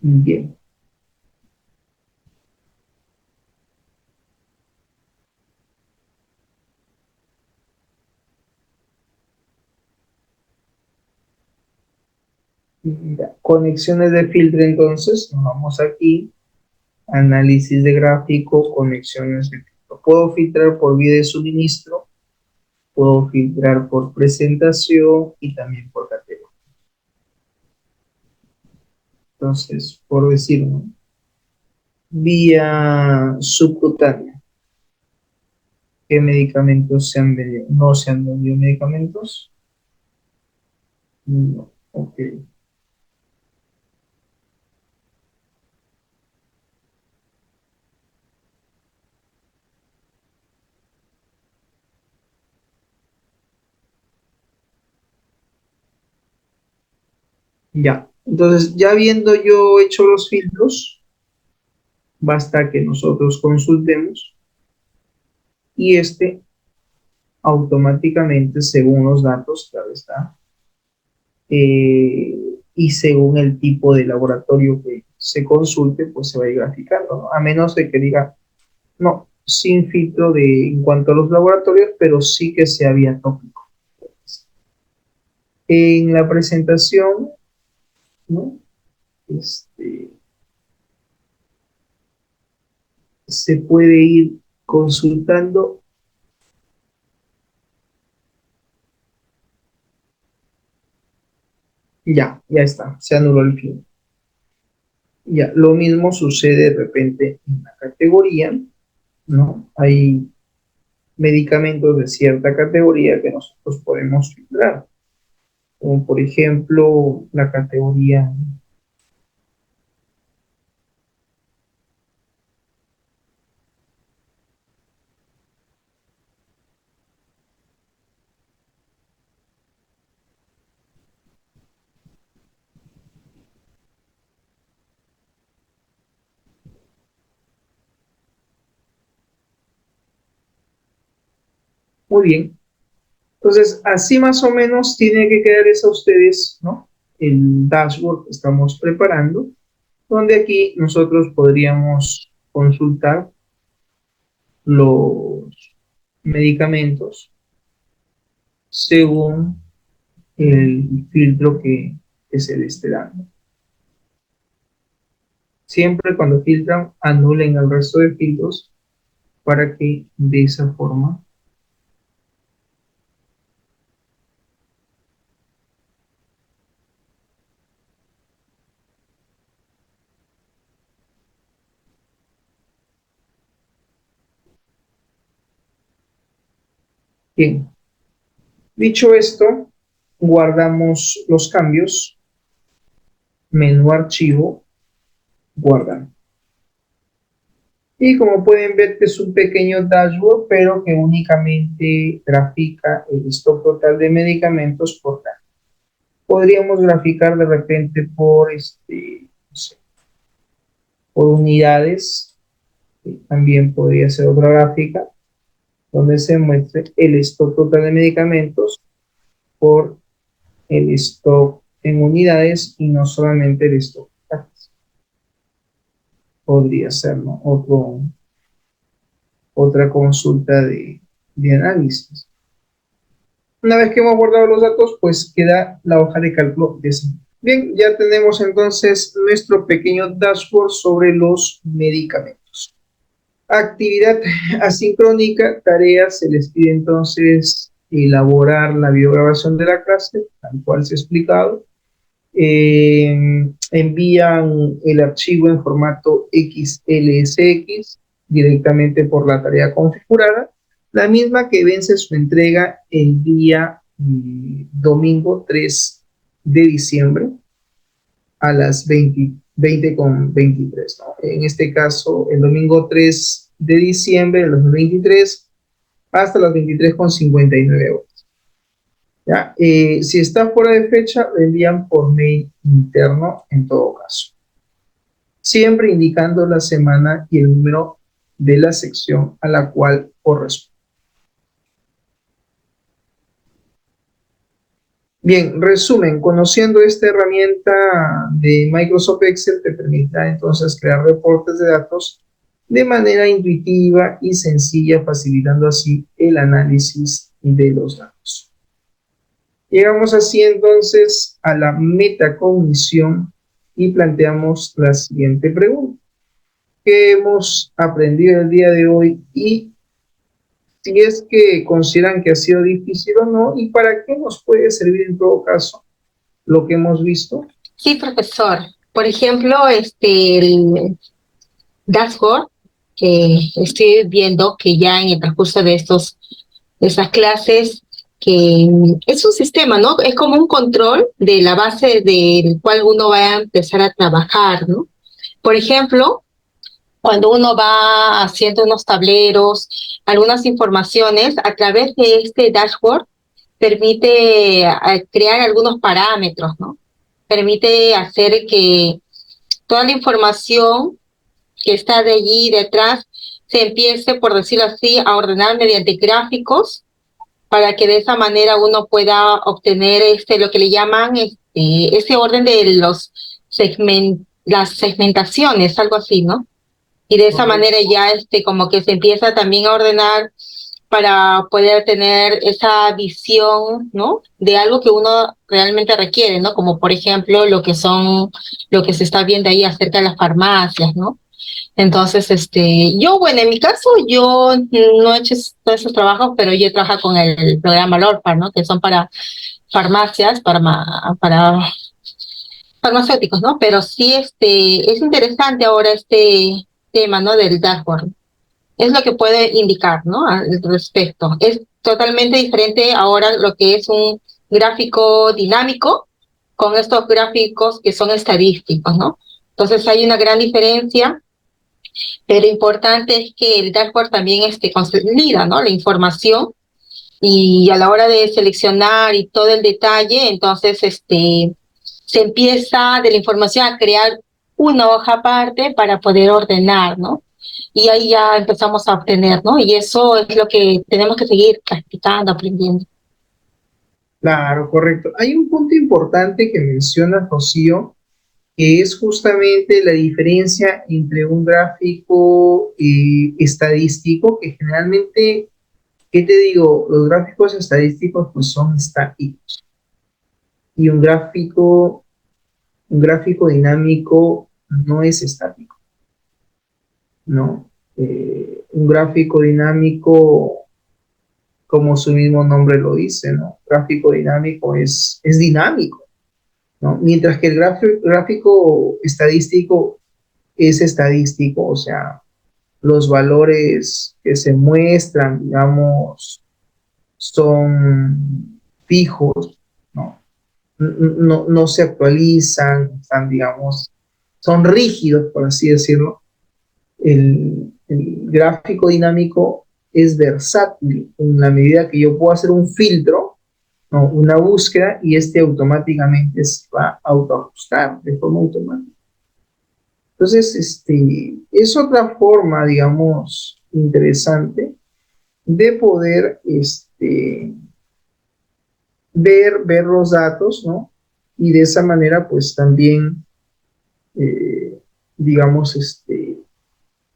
Bien. Ya. Conexiones de filtro, entonces, nos vamos aquí, análisis de gráfico, conexiones de filtro. Puedo filtrar por vía de suministro, puedo filtrar por presentación y también por categoría. Entonces, por decir, ¿no?, vía subcutánea. ¿Qué medicamentos se han vendido? ¿No se han vendido medicamentos? No. Ok. Ya. Entonces, ya habiendo yo hecho los filtros, basta que nosotros consultemos y automáticamente, según los datos, claro está, y según el tipo de laboratorio que se consulte, pues se va a ir graficando, ¿no? A menos de que diga, no, sin filtro en cuanto a los laboratorios, pero sí que sea vía tópico. En la presentación, ¿no? Este, se puede ir consultando. Ya está, se anuló el fin. Ya, lo mismo sucede de repente en la categoría, ¿no? Hay medicamentos de cierta categoría que nosotros podemos filtrar, como por ejemplo la categoría. Muy bien. Entonces, así más o menos tiene que quedarles a ustedes, ¿no? El dashboard que estamos preparando, donde aquí nosotros podríamos consultar los medicamentos según el filtro que se le esté dando. Siempre cuando filtran, anulen el resto de filtros para que de esa forma. Bien, dicho esto, guardamos los cambios, menú archivo, guardar. Y como pueden ver, que es un pequeño dashboard, pero que únicamente grafica el stock total de medicamentos por cada. Podríamos graficar de repente por, no sé, por unidades. También podría ser otra gráfica donde se muestre el stock total de medicamentos por el stock en unidades y no solamente el stock. Podría ser, ¿no? Otra consulta de análisis. Una vez que hemos guardado los datos, pues queda la hoja de cálculo de ese. Bien, ya tenemos entonces nuestro pequeño dashboard sobre los medicamentos. Actividad asincrónica, tareas, se les pide entonces elaborar la videograbación de la clase, tal cual se ha explicado. Envían el archivo en formato XLSX directamente por la tarea configurada, la misma que vence su entrega el día domingo 3 de diciembre a las 20:23, ¿no? En este caso, el domingo 3 de diciembre de 2023 hasta las 23:59 horas. ¿Ya? Si está fuera de fecha, lo envían por mail interno en todo caso. Siempre indicando la semana y el número de la sección a la cual corresponde. Bien, resumen, conociendo esta herramienta de Microsoft Excel te permitirá entonces crear reportes de datos de manera intuitiva y sencilla, facilitando así el análisis de los datos. Llegamos así entonces a la metacognición y planteamos la siguiente pregunta. ¿Qué hemos aprendido el día de hoy y si es que consideran que ha sido difícil o no, y para qué nos puede servir en todo caso lo que hemos visto? Sí, profesor. Por ejemplo, el dashboard que estoy viendo que ya en el transcurso de esas clases, que es un sistema, ¿no? Es como un control de la base del cual uno va a empezar a trabajar, ¿no? Por ejemplo, cuando uno va haciendo unos tableros, algunas informaciones, a través de este dashboard, permite crear algunos parámetros, ¿no? Permite hacer que toda la información que está de allí detrás se empiece, por decirlo así, a ordenar mediante gráficos para que de esa manera uno pueda obtener lo que le llaman ese orden de las segmentaciones, algo así, ¿no? Y de esa Correcto. manera ya como que se empieza también a ordenar para poder tener esa visión, ¿no? De algo que uno realmente requiere, ¿no? Como por ejemplo lo que se está viendo ahí acerca de las farmacias, ¿no? Entonces, yo, bueno, en mi caso, yo no he hecho todos esos trabajos, pero yo trabajo con el programa LORPAR, ¿no? Que son para farmacias, para farmacéuticos, ¿no? Pero sí, es interesante ahora este tema, ¿no? Del dashboard. Es lo que puede indicar, ¿no? Al respecto. Es totalmente diferente ahora lo que es un gráfico dinámico con estos gráficos que son estadísticos, ¿no? Entonces hay una gran diferencia, pero importante es que el dashboard también consolida, ¿no? La información y a la hora de seleccionar y todo el detalle, entonces se empieza de la información a crear una hoja aparte para poder ordenar, ¿no? Y ahí ya empezamos a obtener, ¿no? Y eso es lo que tenemos que seguir practicando, aprendiendo. Claro, correcto. Hay un punto importante que menciona Rocío, que es justamente la diferencia entre un gráfico estadístico, que generalmente, ¿qué te digo? Los gráficos estadísticos pues son estáticos, y un gráfico dinámico no es estático, ¿no? Un gráfico dinámico, como su mismo nombre lo dice, ¿no? Gráfico dinámico es dinámico, ¿no? Mientras que el gráfico estadístico es estadístico, o sea, los valores que se muestran, digamos, son fijos, ¿no? No se actualizan, están, digamos, son rígidos, por así decirlo. El gráfico dinámico es versátil en la medida que yo puedo hacer un filtro, ¿no? Una búsqueda, y automáticamente se va a autoajustar de forma automática. Entonces, es otra forma, digamos, interesante de poder ver los datos, ¿no? Y de esa manera, pues también, eh, digamos,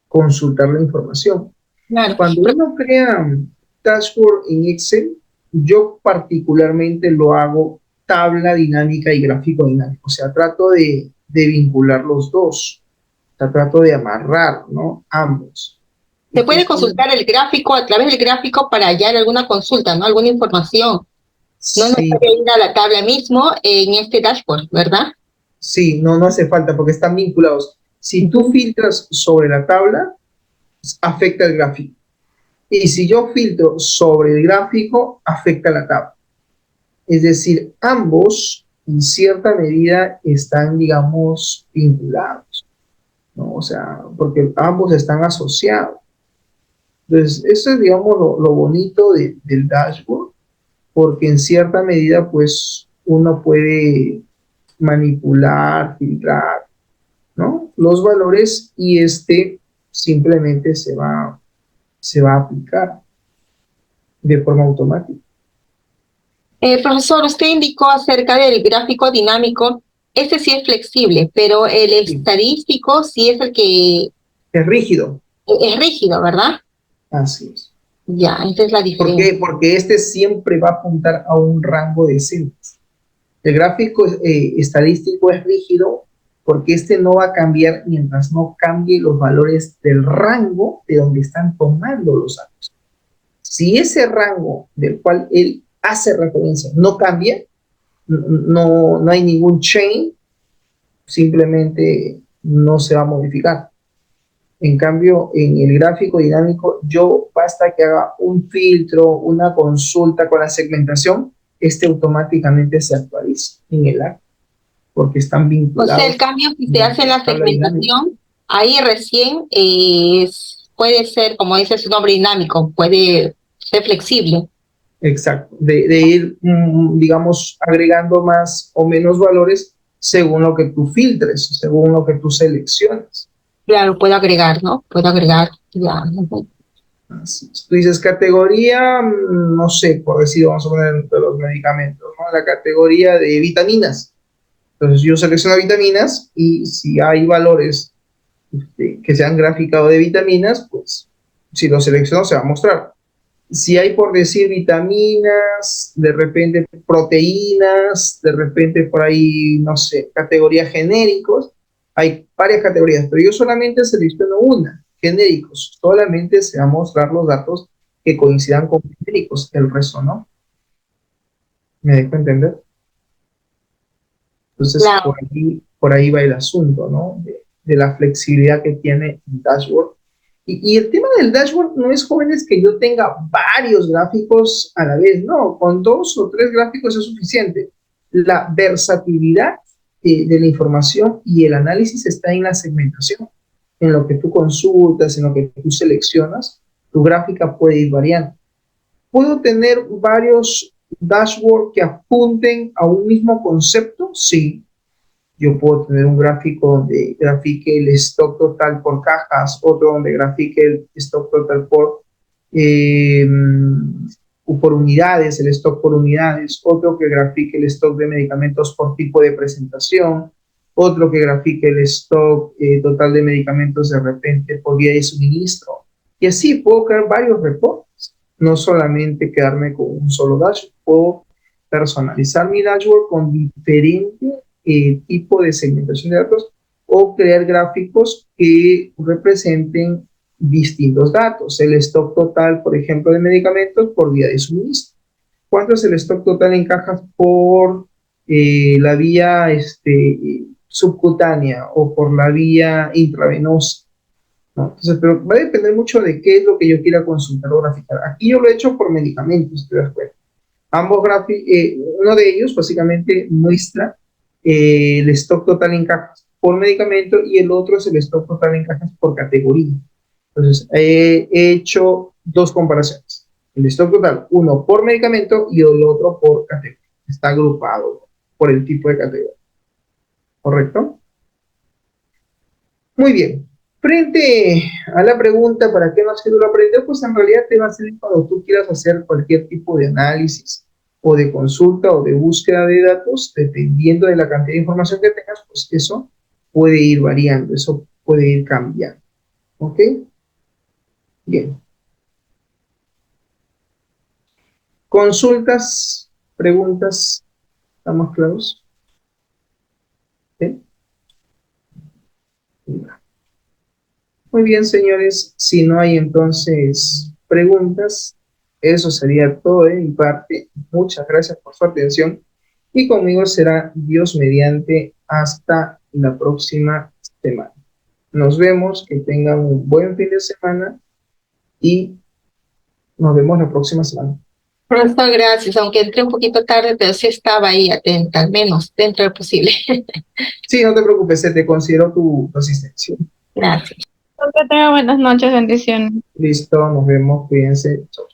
consultar la información. Claro. Cuando uno crea un dashboard en Excel, yo particularmente lo hago tabla dinámica y gráfico dinámico. O sea, trato de vincular los dos. O sea, trato de amarrar, ¿no? Ambos. Y Se puede justamente, consultar el gráfico a través del gráfico para hallar alguna consulta, ¿no? Alguna información. No es sí, necesario ir a la tabla mismo en este dashboard, ¿verdad? sí, no hace falta porque están vinculados. Si tú filtras sobre la tabla, afecta el gráfico. Y si yo filtro sobre el gráfico, afecta la tabla. Es decir, ambos en cierta medida están, digamos, vinculados, ¿no? O sea, porque ambos están asociados. Entonces, eso es, digamos, lo bonito del dashboard, porque en cierta medida, pues, uno puede manipular, filtrar, ¿no? Los valores, y simplemente se va a aplicar de forma automática. Profesor, usted indicó acerca del gráfico dinámico. Este sí es flexible, pero el Sí, estadístico sí es el que es rígido, es rígido, ¿verdad? así es. Ya, esa es la ¿Por diferencia. qué? Porque siempre va a apuntar a un rango de celdas. El gráfico estadístico es rígido porque no va a cambiar mientras no cambie los valores del rango de donde están tomando los datos. Si ese rango del cual él hace referencia no cambia, no hay ningún change, simplemente no se va a modificar. En cambio, en el gráfico dinámico, yo basta que haga un filtro, una consulta con la segmentación, automáticamente se actualiza en el acto, porque están O sea, el vinculados cambio que se hace mediante en la la tabla dinámica. segmentación, ahí recién puede ser, como dice su nombre, dinámico, puede ser flexible. Exacto, de ir, digamos, agregando más o menos valores según lo que tú filtres, según lo que tú selecciones. Claro, puedo agregar, ¿no? Puedo agregar, ya. Si tú dices categoría, no sé, por decir, vamos a poner de los medicamentos, ¿no? La categoría de vitaminas. Entonces yo selecciono vitaminas y si hay valores que se han graficado de vitaminas, pues si lo selecciono se va a mostrar. Si hay por decir vitaminas, de repente proteínas, de repente por ahí, no sé, categorías genéricos, hay varias categorías, pero yo solamente selecciono una, genéricos, solamente se va a mostrar los datos que coincidan con genéricos, el resto no. ¿Me dejo entender? Entonces, Claro. por ahí va el asunto, ¿no? De la flexibilidad que tiene el dashboard. Y el tema del dashboard no es, jóvenes, que yo tenga varios gráficos a la vez, no, con 2 o 3 gráficos es suficiente. La versatilidad de la información y el análisis está en la segmentación, en lo que tú consultas, en lo que tú seleccionas, tu gráfica puede ir variando. ¿Puedo tener varios dashboards que apunten a un mismo concepto? Sí. Yo puedo tener un gráfico donde grafique el stock total por cajas, otro donde grafique el stock total eh, por unidades, el stock por unidades, otro que grafique el stock de medicamentos por tipo de presentación, otro que grafique el stock total de medicamentos de repente por vía de suministro. Y así puedo crear varios reportes, no solamente quedarme con un solo dashboard, puedo personalizar mi dashboard con diferentes tipo de segmentación de datos o crear gráficos que representen distintos datos. El stock total, por ejemplo, de medicamentos por vía de suministro. ¿Cuánto es el stock total en cajas por la vía subcutánea o por la vía intravenosa? ¿No? Entonces, pero va a depender mucho de qué es lo que yo quiera consultar o graficar. Aquí yo lo he hecho por medicamentos, te das cuenta. Ambos gráficos, uno de ellos básicamente muestra el stock total en cajas por medicamento y el otro es el stock total en cajas por categoría. Entonces, he hecho 2 comparaciones. El stock total, uno por medicamento y el otro por categoría. Está agrupado por el tipo de categoría. ¿Correcto? Muy bien. Frente a la pregunta, ¿para qué nos sirve lo aprendido? Pues en realidad te va a servir cuando tú quieras hacer cualquier tipo de análisis o de consulta o de búsqueda de datos, dependiendo de la cantidad de información que tengas, pues eso puede ir variando, eso puede ir cambiando. ¿Ok? Bien. Consultas, preguntas, ¿estamos claros? ¿Sí? Muy bien, señores, si no hay entonces preguntas, eso sería todo de mi parte. Muchas gracias por su atención y conmigo será Dios mediante hasta la próxima semana. Nos vemos, que tengan un buen fin de semana y nos vemos la próxima semana. Profesor, gracias. Aunque entré un poquito tarde, pero sí estaba ahí atenta, al menos dentro de lo posible. Sí, no te preocupes, se te considero tu asistencia. Gracias. Que tenga buenas noches, bendiciones. Listo, nos vemos, cuídense. Chau.